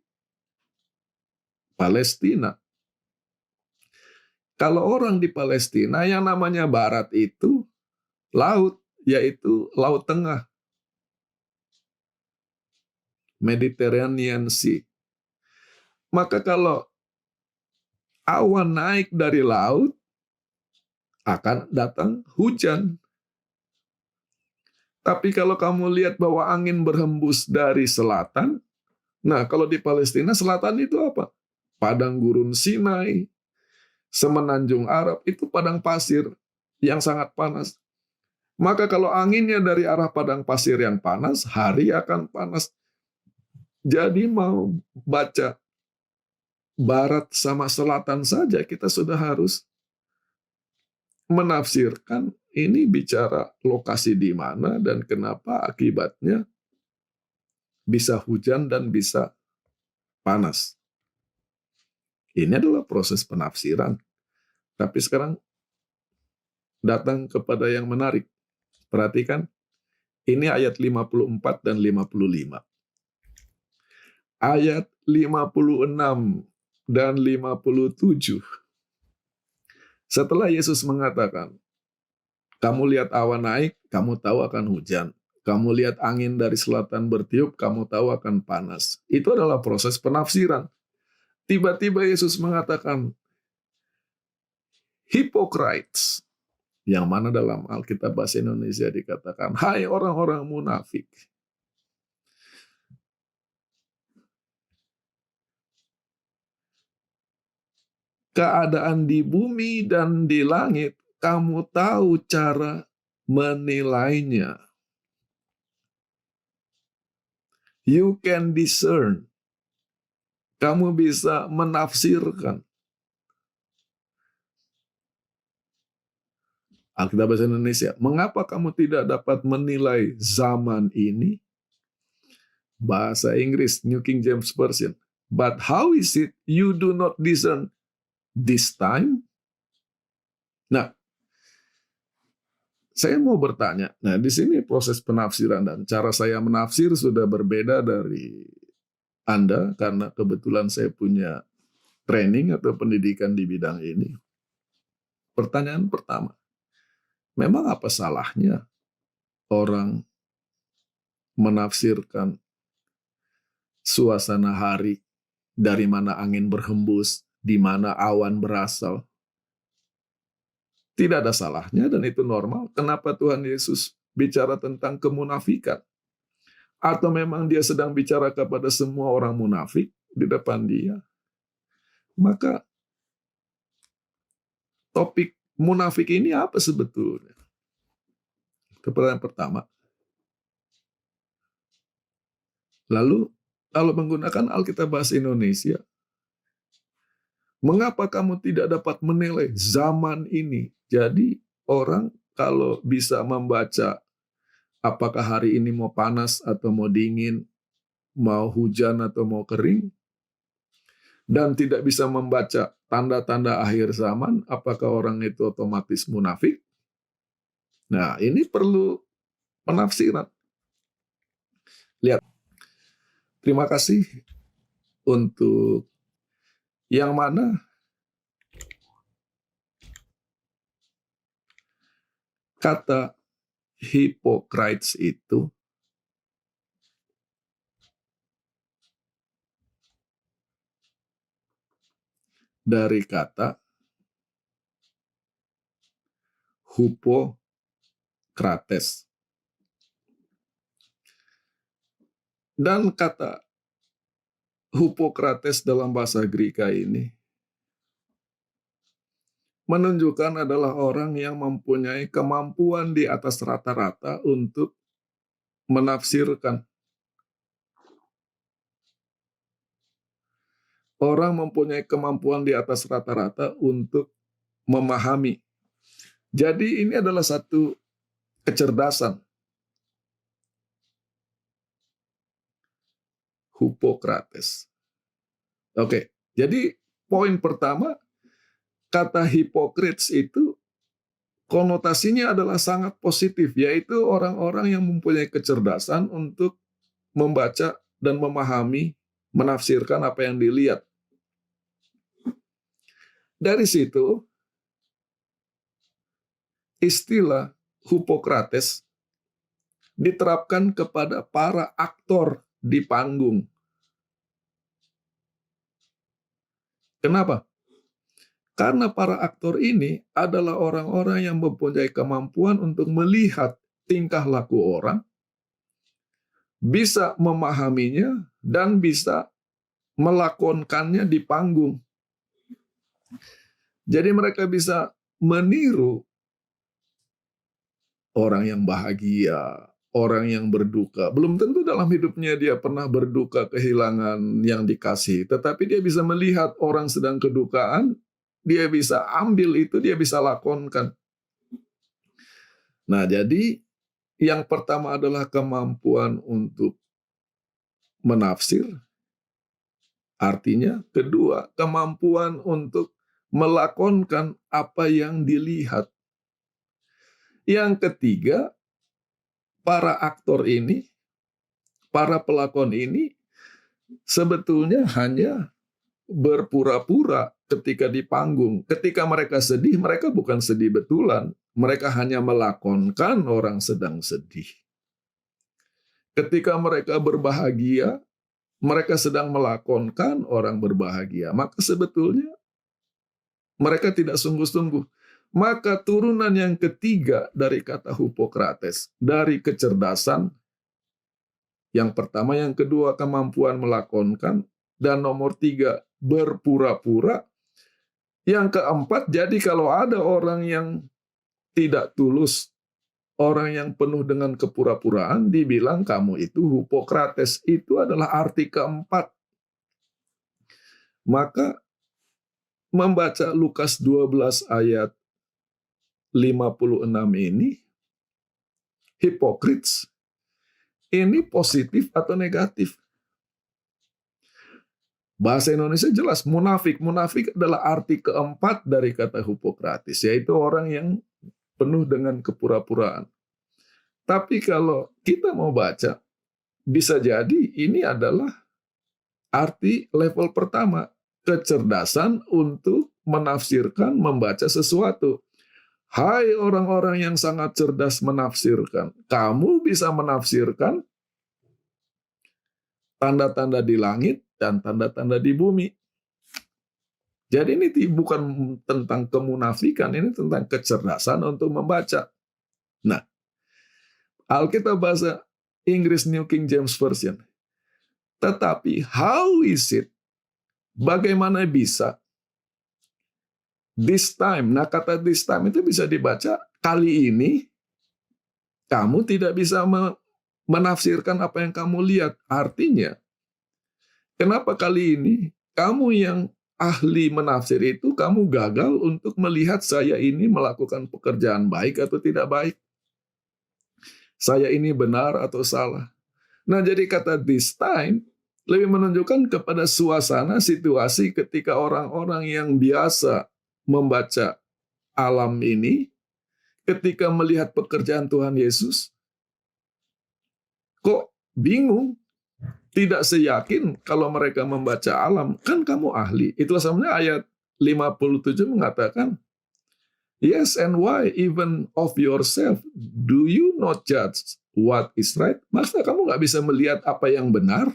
Palestina. Kalau orang di Palestina, yang namanya barat itu laut, yaitu Laut Tengah. Mediterranean Sea. Maka kalau awan naik dari laut, akan datang hujan. Tapi kalau kamu lihat bahwa angin berhembus dari selatan, nah kalau di Palestina, selatan itu apa? Padang gurun Sinai, semenanjung Arab, itu padang pasir yang sangat panas. Maka kalau anginnya dari arah padang pasir yang panas, hari akan panas. Jadi mau baca barat sama selatan saja kita sudah harus menafsirkan ini bicara lokasi di mana dan kenapa akibatnya bisa hujan dan bisa panas. Ini adalah proses penafsiran. Tapi sekarang datang kepada yang menarik. Perhatikan, ini ayat 54 dan 55. Ayat 56 dan 57. Setelah Yesus mengatakan, kamu lihat awan naik, kamu tahu akan hujan. Kamu lihat angin dari selatan bertiup, kamu tahu akan panas. Itu adalah proses penafsiran. Tiba-tiba Yesus mengatakan, hypocrites, yang mana dalam Alkitab bahasa Indonesia dikatakan, hai orang-orang munafik. Keadaan di bumi dan di langit, kamu tahu cara menilainya. You can discern. Kamu bisa menafsirkan. Alkitab bahasa Indonesia, mengapa kamu tidak dapat menilai zaman ini? Bahasa Inggris, New King James Version. But how is it you do not discern this time? Nah, saya mau bertanya. Nah, di sini proses penafsiran dan cara saya menafsir sudah berbeda dari Anda karena kebetulan saya punya training atau pendidikan di bidang ini. Pertanyaan pertama, memang apa salahnya orang menafsirkan suasana hari, dari mana angin berhembus, di mana awan berasal? Tidak ada salahnya dan itu normal. Kenapa Tuhan Yesus bicara tentang kemunafikan? Atau memang dia sedang bicara kepada semua orang munafik di depan dia? Maka topik munafik ini apa sebetulnya? Pertanyaan pertama. Lalu kalau menggunakan Alkitab bahasa Indonesia, mengapa kamu tidak dapat menilai zaman ini? Jadi orang kalau bisa membaca apakah hari ini mau panas atau mau dingin, mau hujan atau mau kering, dan tidak bisa membaca tanda-tanda akhir zaman, apakah orang itu otomatis munafik? Nah, ini perlu penafsiran. Lihat, terima kasih untuk yang mana kata hypocrites itu dari kata Hippokrates. Dan kata Hippokrates dalam bahasa Greka ini menunjukkan adalah orang yang mempunyai kemampuan di atas rata-rata untuk menafsirkan. Orang mempunyai kemampuan di atas rata-rata untuk memahami. Jadi ini adalah satu kecerdasan. Hippokrates. Oke, jadi poin pertama, kata Hippokrates itu konotasinya adalah sangat positif, yaitu orang-orang yang mempunyai kecerdasan untuk membaca dan memahami, menafsirkan apa yang dilihat. Dari situ, istilah Hippokrates diterapkan kepada para aktor di panggung. Kenapa? Karena para aktor ini adalah orang-orang yang mempunyai kemampuan untuk melihat tingkah laku orang, bisa memahaminya, dan bisa melakonkannya di panggung. Jadi mereka bisa meniru orang yang bahagia, orang yang berduka. Belum tentu dalam hidupnya dia pernah berduka kehilangan yang dikasih, tetapi dia bisa melihat orang sedang kedukaan, dia bisa ambil itu, dia bisa lakonkan. Nah, jadi yang pertama adalah kemampuan untuk menafsir, artinya kedua, kemampuan untuk melakonkan apa yang dilihat. Yang ketiga, para aktor ini, para pelakon ini sebetulnya hanya berpura-pura ketika di panggung. Ketika mereka sedih, mereka bukan sedih betulan. Mereka hanya melakonkan orang sedang sedih. Ketika mereka berbahagia, mereka sedang melakonkan orang berbahagia. Maka sebetulnya mereka tidak sungguh-sungguh. Maka turunan yang ketiga dari kata Hippocrates, dari kecerdasan, yang pertama, yang kedua kemampuan melakonkan, dan nomor tiga berpura-pura. Yang keempat, jadi kalau ada orang yang tidak tulus, orang yang penuh dengan kepura-puraan, dibilang kamu itu Hippocrates. Itu adalah arti keempat. Maka membaca Lukas 12 ayat 56 ini, Hypocrites, ini positif atau negatif? Bahasa Indonesia jelas, munafik. Munafik adalah arti keempat dari kata Hippocrates, yaitu orang yang penuh dengan kepura-puraan. Tapi kalau kita mau baca, bisa jadi ini adalah arti level pertama, kecerdasan untuk menafsirkan, membaca sesuatu. Hai orang-orang yang sangat cerdas menafsirkan, kamu bisa menafsirkan tanda-tanda di langit dan tanda-tanda di bumi. Jadi ini bukan tentang kemunafikan, ini tentang kecerdasan untuk membaca. Nah, Alkitab bahasa Inggris New King James Version. Tetapi how is it? Bagaimana bisa? This time. Nah, kata this time itu bisa dibaca kali ini kamu tidak bisa menafsirkan apa yang kamu lihat. Artinya, kenapa kali ini kamu yang ahli menafsir itu, kamu gagal untuk melihat saya ini melakukan pekerjaan baik atau tidak baik? Saya ini benar atau salah? Nah, jadi kata this time lebih menunjukkan kepada suasana situasi ketika orang-orang yang biasa membaca alam ini, ketika melihat pekerjaan Tuhan Yesus, kok bingung, tidak seyakin kalau mereka membaca alam. Kan kamu ahli. Itulah sebenarnya ayat 57 mengatakan, yes, and why even of yourself do you not judge what is right? Maksudnya kamu nggak bisa melihat apa yang benar?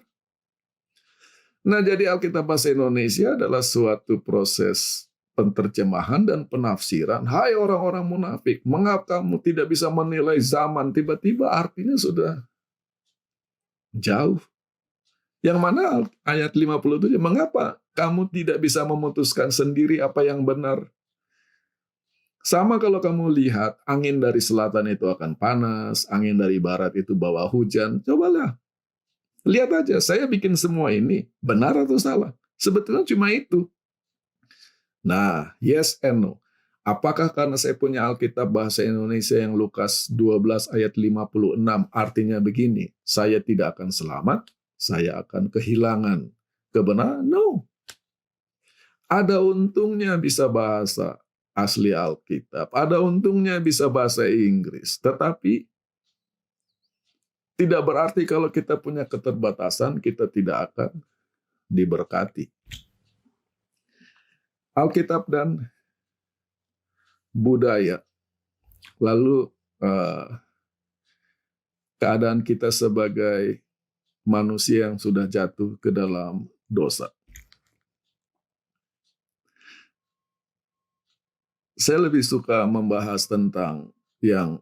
Nah, jadi Alkitab Bahasa Indonesia adalah suatu proses penterjemahan dan penafsiran. Hai orang-orang munafik, mengapa kamu tidak bisa menilai zaman? Tiba-tiba artinya sudah jauh. Yang mana ayat 57, mengapa kamu tidak bisa memutuskan sendiri apa yang benar? Sama kalau kamu lihat, angin dari selatan itu akan panas, angin dari barat itu bawa hujan. Cobalah, lihat aja, saya bikin semua ini, benar atau salah? Sebetulnya cuma itu. Nah, yes and no. Apakah karena saya punya Alkitab Bahasa Indonesia yang Lukas 12 ayat 56 artinya begini, saya tidak akan selamat, saya akan kehilangan kebenaran? No. Ada untungnya bisa bahasa asli Alkitab, ada untungnya bisa bahasa Inggris, tetapi tidak berarti kalau kita punya keterbatasan, kita tidak akan diberkati. Alkitab dan budaya. Lalu keadaan kita sebagai manusia yang sudah jatuh ke dalam dosa. Saya lebih suka membahas tentang yang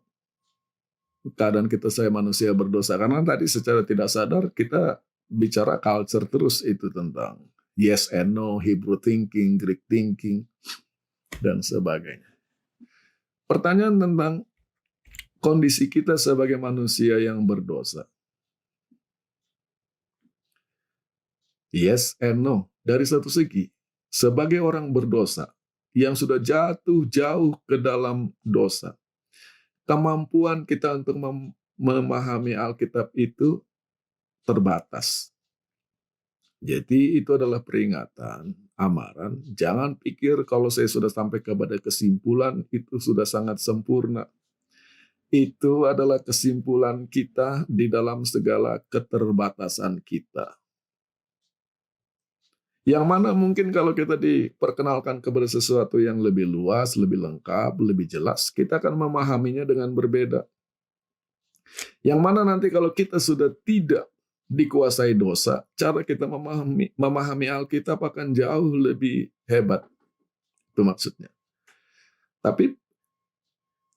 keadaan kita saya manusia berdosa, karena tadi secara tidak sadar kita bicara culture terus, itu tentang yes and no, Hebrew thinking, Greek thinking, dan sebagainya. Pertanyaan tentang kondisi kita sebagai manusia yang berdosa? Yes and no. Dari satu segi, sebagai orang berdosa yang sudah jatuh jauh ke dalam dosa, kemampuan kita untuk memahami Alkitab itu terbatas. Jadi itu adalah peringatan, amaran. Jangan pikir kalau saya sudah sampai kepada kesimpulan itu sudah sangat sempurna. Itu adalah kesimpulan kita di dalam segala keterbatasan kita. Yang mana mungkin kalau kita diperkenalkan kepada sesuatu yang lebih luas, lebih lengkap, lebih jelas, kita akan memahaminya dengan berbeda. Yang mana nanti kalau kita sudah tidak dikuasai dosa, cara kita memahami Alkitab akan jauh lebih hebat. Itu maksudnya. Tapi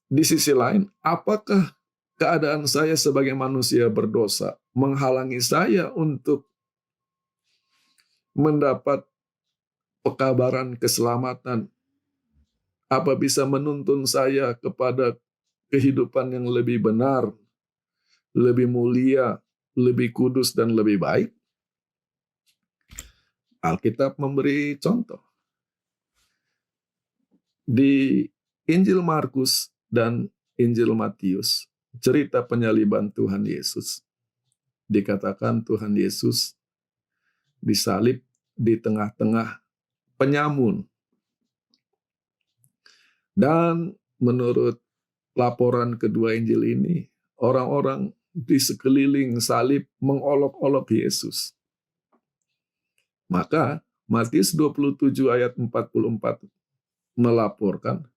di sisi lain, apakah keadaan saya sebagai manusia berdosa menghalangi saya untuk mendapat pekabaran keselamatan? Apa bisa menuntun saya kepada kehidupan yang lebih benar, lebih mulia, lebih kudus, dan lebih baik? Alkitab memberi contoh. Di Injil Markus dan Injil Matius, cerita penyaliban Tuhan Yesus. Dikatakan Tuhan Yesus disalib di tengah-tengah penyamun. Dan menurut laporan kedua Injil ini, orang-orang di sekeliling salib mengolok-olok Yesus. Maka Matius 27 ayat 44 melaporkan,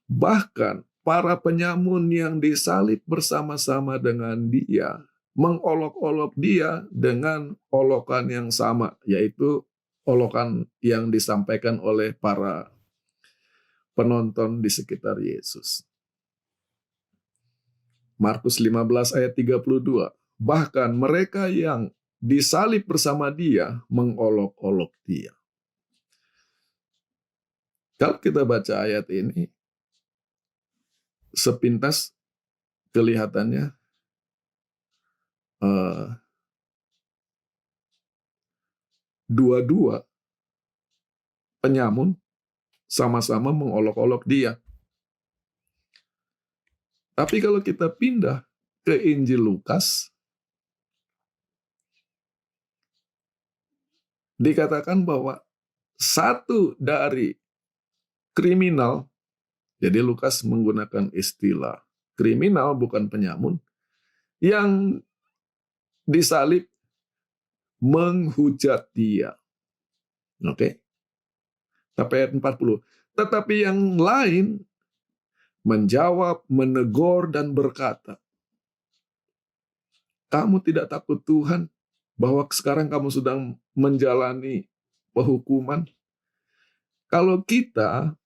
bahkan para penyamun yang disalib bersama-sama dengan dia mengolok-olok dia dengan olokan yang sama, yaitu olokan yang disampaikan oleh para penonton di sekitar Yesus. Markus 15 ayat 32. Bahkan mereka yang disalib bersama dia mengolok-olok dia. Kalau kita baca ayat ini, sepintas kelihatannya dua-dua penyamun sama-sama mengolok-olok dia. Tapi kalau kita pindah ke Injil Lukas, dikatakan bahwa satu dari kriminal, jadi Lukas menggunakan istilah kriminal bukan penyamun, yang disalib menghujat dia. Oke. Tapi ayat 40. Tetapi yang lain menjawab, menegur, dan berkata, kamu tidak takut Tuhan bahwa sekarang kamu sedang menjalani penghukuman? Kalau kita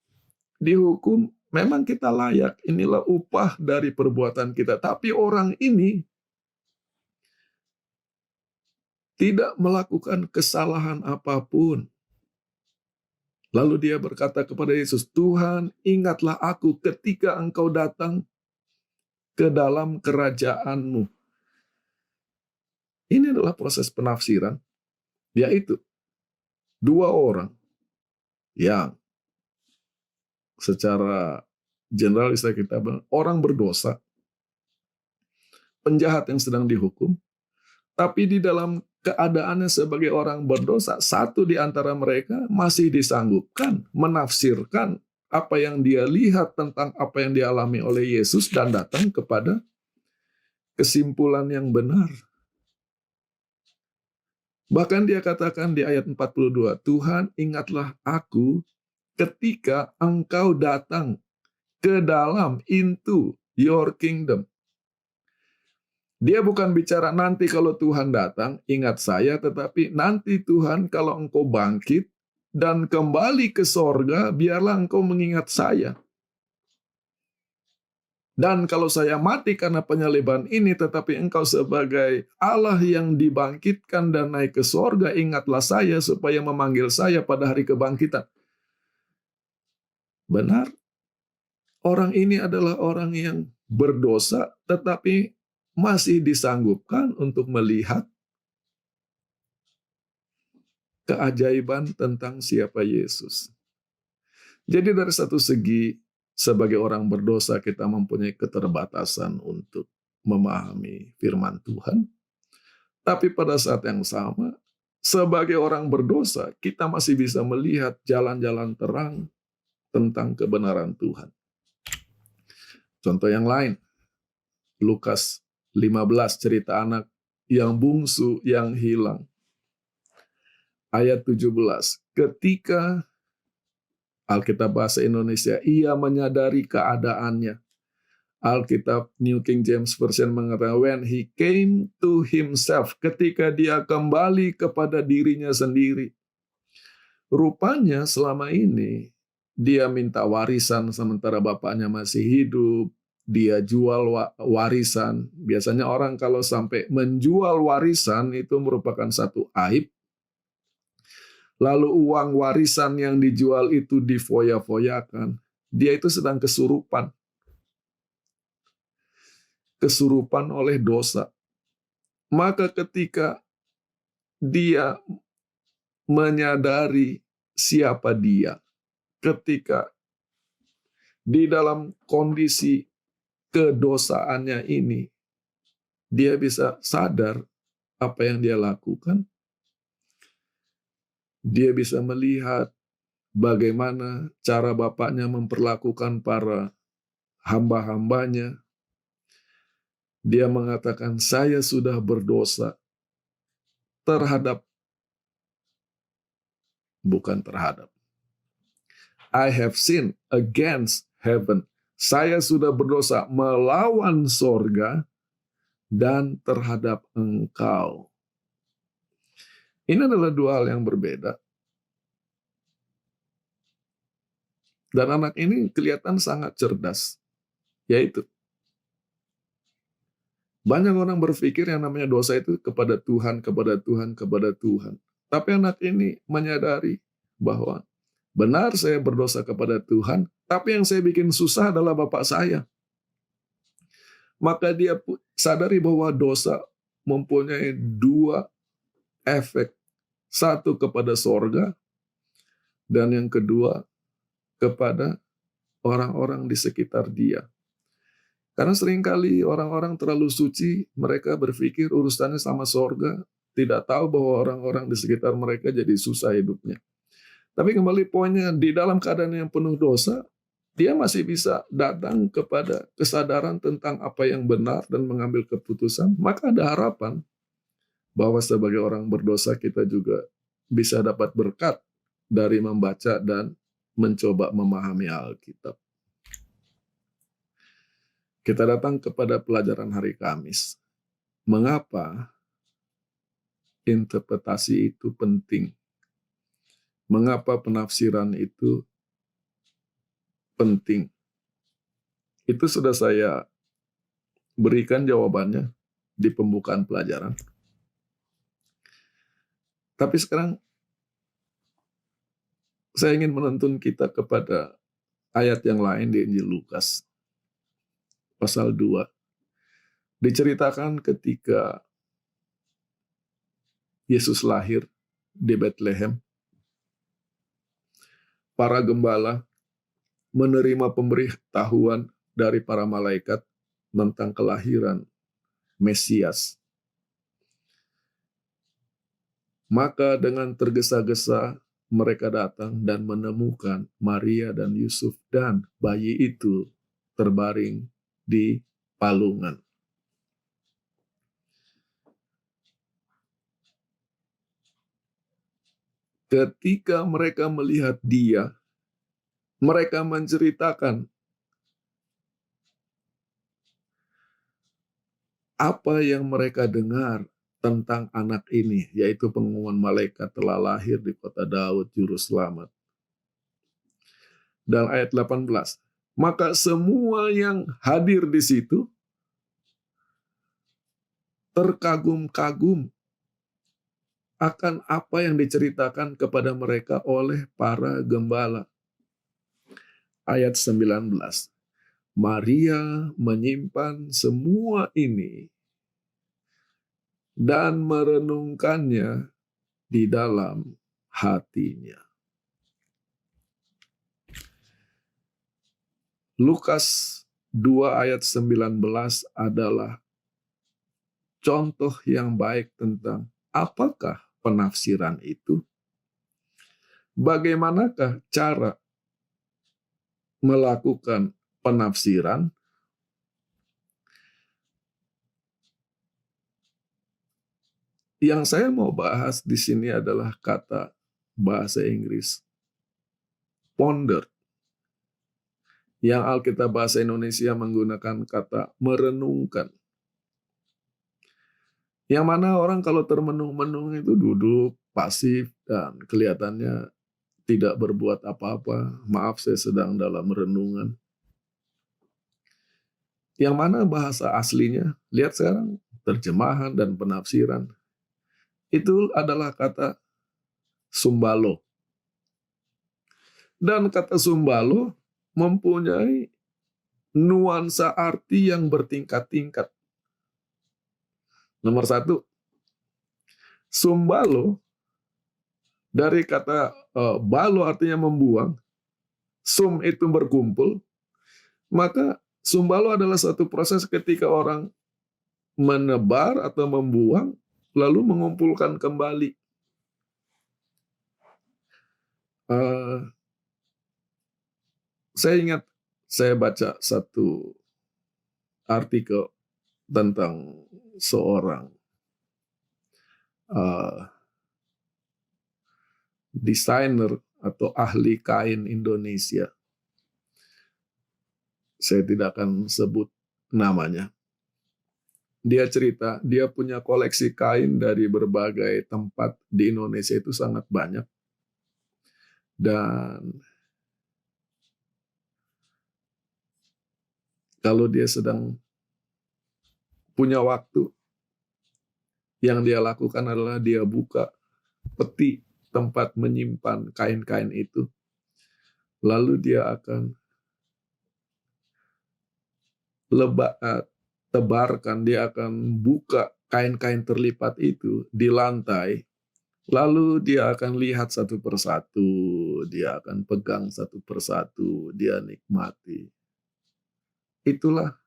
dihukum, memang kita layak. Inilah upah dari perbuatan kita. Tapi orang ini tidak melakukan kesalahan apapun. Lalu dia berkata kepada Yesus, Tuhan, ingatlah aku ketika engkau datang ke dalam kerajaan-Mu. Ini adalah proses penafsiran, yaitu dua orang yang secara generalis kita bilang, orang berdosa, penjahat yang sedang dihukum, tapi di dalam keadaannya sebagai orang berdosa, satu di antara mereka masih disanggupkan menafsirkan apa yang dia lihat tentang apa yang dialami oleh Yesus dan datang kepada kesimpulan yang benar. Bahkan dia katakan di ayat 42, Tuhan ingatlah aku ketika engkau datang ke dalam into your kingdom. Dia bukan bicara nanti kalau Tuhan datang, ingat saya, tetapi nanti Tuhan kalau engkau bangkit dan kembali ke sorga, biarlah engkau mengingat saya. Dan kalau saya mati karena penyaliban ini, tetapi engkau sebagai Allah yang dibangkitkan dan naik ke sorga, ingatlah saya supaya memanggil saya pada hari kebangkitan. Benar, orang ini adalah orang yang berdosa tetapi masih disanggupkan untuk melihat keajaiban tentang siapa Yesus. Jadi dari satu segi, sebagai orang berdosa kita mempunyai keterbatasan untuk memahami firman Tuhan. Tapi pada saat yang sama, sebagai orang berdosa, kita masih bisa melihat jalan-jalan terang tentang kebenaran Tuhan. Contoh yang lain, Lukas 15, cerita anak yang bungsu yang hilang. Ayat 17, ketika Alkitab Bahasa Indonesia, ia menyadari keadaannya. Alkitab New King James Version mengatakan, when he came to himself, ketika dia kembali kepada dirinya sendiri. Rupanya selama ini, dia minta warisan sementara bapaknya masih hidup. Dia jual warisan. Biasanya orang kalau sampai menjual warisan itu merupakan satu aib. Lalu uang warisan yang dijual itu difoya-foyakan. Dia itu sedang kesurupan. Kesurupan oleh dosa. Maka ketika dia menyadari siapa dia, ketika di dalam kondisi kedosaannya ini, dia bisa sadar apa yang dia lakukan. Dia bisa melihat bagaimana cara bapaknya memperlakukan para hamba-hambanya. Dia mengatakan, saya sudah berdosa terhadap, bukan terhadap. I have sinned against heaven. Saya sudah berdosa melawan sorga dan terhadap engkau. Ini adalah dua hal yang berbeda. Dan anak ini kelihatan sangat cerdas. Yaitu, banyak orang berpikir yang namanya dosa itu kepada Tuhan, kepada Tuhan, kepada Tuhan. Tapi anak ini menyadari bahwa benar saya berdosa kepada Tuhan, tapi yang saya bikin susah adalah bapak saya. Maka dia sadari bahwa dosa mempunyai dua efek. Satu kepada sorga, dan yang kedua kepada orang-orang di sekitar dia. Karena seringkali orang-orang terlalu suci, mereka berpikir urusannya sama sorga, tidak tahu bahwa orang-orang di sekitar mereka jadi susah hidupnya. Tapi kembali poinnya, di dalam keadaan yang penuh dosa, dia masih bisa datang kepada kesadaran tentang apa yang benar dan mengambil keputusan. Maka ada harapan bahwa sebagai orang berdosa kita juga bisa dapat berkat dari membaca dan mencoba memahami Alkitab. Kita datang kepada pelajaran hari Kamis. Mengapa interpretasi itu penting? Mengapa penafsiran itu penting? Itu sudah saya berikan jawabannya di pembukaan pelajaran. Tapi sekarang saya ingin menuntun kita kepada ayat yang lain di Injil Lukas. Pasal 2. Diceritakan ketika Yesus lahir di Bethlehem. Para gembala menerima pemberitahuan dari para malaikat tentang kelahiran Mesias. Maka dengan tergesa-gesa mereka datang dan menemukan Maria dan Yusuf dan bayi itu terbaring di palungan. Ketika mereka melihat dia, mereka menceritakan apa yang mereka dengar tentang anak ini, yaitu pengumuman malaikat telah lahir di kota Daud, Juru Selamat. Dan ayat 18, maka semua yang hadir di situ terkagum-kagum akan apa yang diceritakan kepada mereka oleh para gembala. Ayat 19, Maria menyimpan semua ini dan merenungkannya di dalam hatinya. Lukas 2 ayat 19 adalah contoh yang baik tentang apakah penafsiran itu, bagaimanakah cara melakukan penafsiran. Yang saya mau bahas di sini adalah kata bahasa Inggris ponder, yang Alkitab bahasa Indonesia menggunakan kata merenungkan. Yang mana orang kalau termenung-menung itu duduk pasif dan kelihatannya tidak berbuat apa-apa. Maaf, saya sedang dalam renungan. Yang mana bahasa aslinya, lihat sekarang, terjemahan dan penafsiran, itu adalah kata sumbalo. Dan kata sumbalo mempunyai nuansa arti yang bertingkat-tingkat. Nomor satu, sumbalo dari kata balo artinya membuang, sum itu berkumpul, maka sumbalo adalah satu proses ketika orang menebar atau membuang, lalu mengumpulkan kembali. Saya ingat saya baca satu artikel tentang seorang desainer atau ahli kain Indonesia. Saya tidak akan sebut namanya. Dia cerita, dia punya koleksi kain dari berbagai tempat di Indonesia itu sangat banyak. Dan kalau dia sedang punya waktu, yang dia lakukan adalah dia buka peti tempat menyimpan kain-kain itu. Lalu dia akan tebarkan, dia akan buka kain-kain terlipat itu di lantai. Lalu dia akan lihat satu persatu, dia akan pegang satu persatu, dia nikmati. Itulah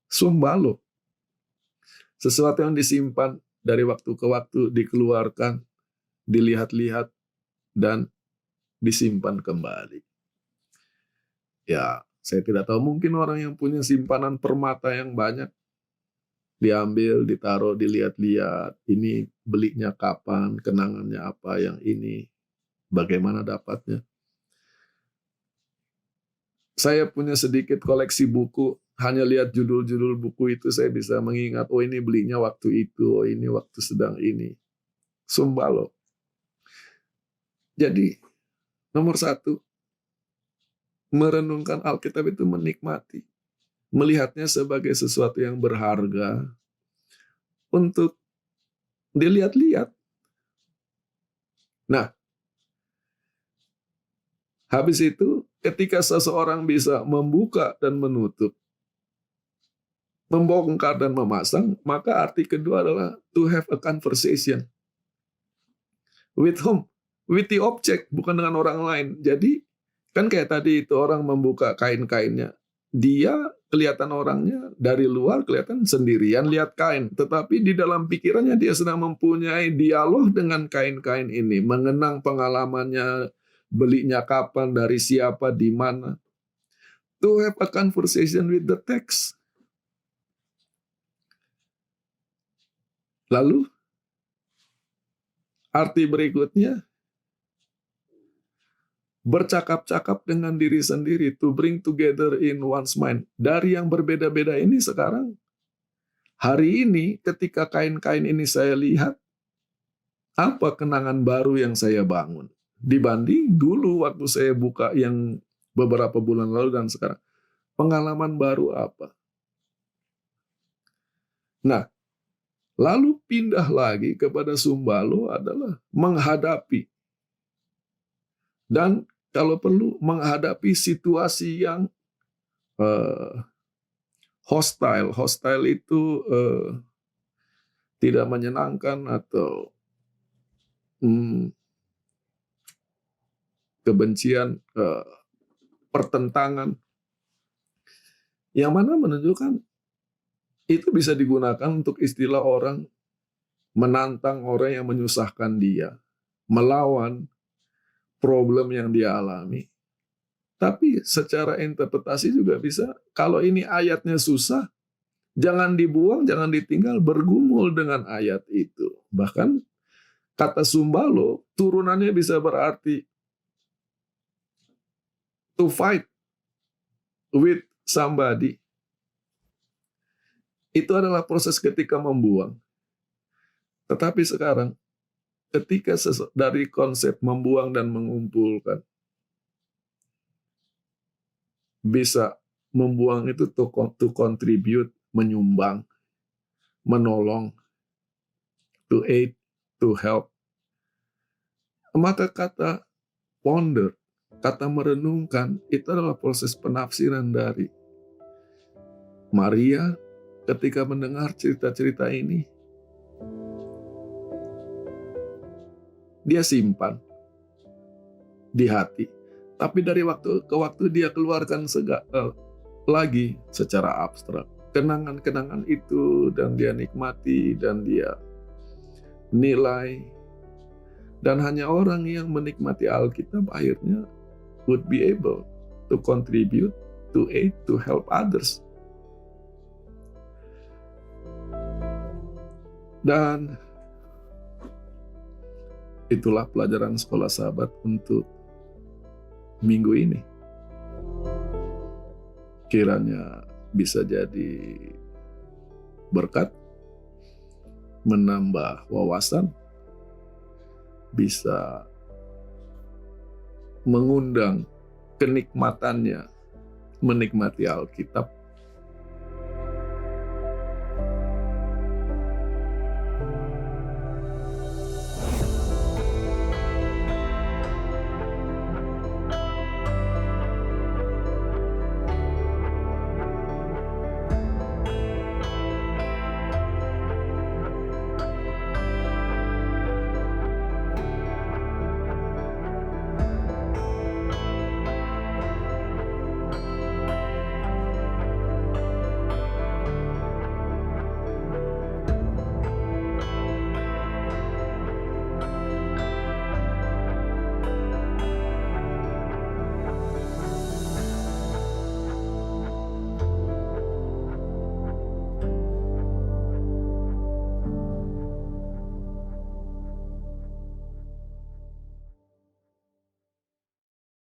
sumbalo. Sesuatu yang disimpan dari waktu ke waktu, dikeluarkan, dilihat-lihat, dan disimpan kembali. Ya, saya tidak tahu, mungkin orang yang punya simpanan permata yang banyak, diambil, ditaruh, dilihat-lihat, ini belinya kapan, kenangannya apa, yang ini bagaimana dapatnya. Saya punya sedikit koleksi buku, hanya lihat judul-judul buku itu saya bisa mengingat, oh ini belinya waktu itu, oh ini waktu sedang ini. Sumbalo. Jadi, nomor satu, merenungkan Alkitab itu menikmati. Melihatnya sebagai sesuatu yang berharga untuk dilihat-lihat. Nah, habis itu ketika seseorang bisa membuka dan menutup, membongkar dan memasang, maka arti kedua adalah to have a conversation. With whom? With the object, bukan dengan orang lain. Jadi, kan kayak tadi itu orang membuka kain-kainnya. Dia kelihatan orangnya dari luar kelihatan sendirian lihat kain, tetapi di dalam pikirannya dia sedang mempunyai dialog dengan kain-kain ini, mengenang pengalamannya, belinya kapan, dari siapa, di mana. To have a conversation with the text. Lalu arti berikutnya, bercakap-cakap dengan diri sendiri, to bring together in one's mind. Dari yang berbeda-beda ini sekarang, hari ini ketika kain-kain ini saya lihat, apa kenangan baru yang saya bangun? Dibanding dulu waktu saya buka yang beberapa bulan lalu dan sekarang. Pengalaman baru apa? Nah, lalu pindah lagi kepada sumbalo adalah menghadapi. Dan kalau perlu menghadapi situasi yang eh, hostile. Hostile itu tidak menyenangkan atau kebencian, pertentangan, yang mana menunjukkan itu bisa digunakan untuk istilah orang menantang orang yang menyusahkan dia, melawan problem yang dia alami. Tapi secara interpretasi juga bisa, kalau ini ayatnya susah, jangan dibuang, jangan ditinggal, bergumul dengan ayat itu. Bahkan kata sumbalo, turunannya bisa berarti to fight with somebody. Itu adalah proses ketika membuang. Tetapi sekarang, ketika dari konsep membuang dan mengumpulkan, bisa membuang itu to contribute, menyumbang, menolong, to aid, to help. Maka kata ponder, kata merenungkan, itu adalah proses penafsiran dari Maria ketika mendengar cerita-cerita ini. Dia simpan di hati. Tapi dari waktu ke waktu dia keluarkan lagi secara abstrak. Kenangan-kenangan itu dan dia nikmati dan dia nilai. Dan hanya orang yang menikmati Alkitab akhirnya would be able to contribute, to aid, to help others. Dan itulah pelajaran Sekolah Sahabat untuk minggu ini. Kiranya bisa jadi berkat, menambah wawasan, bisa mengundang kenikmatannya menikmati Alkitab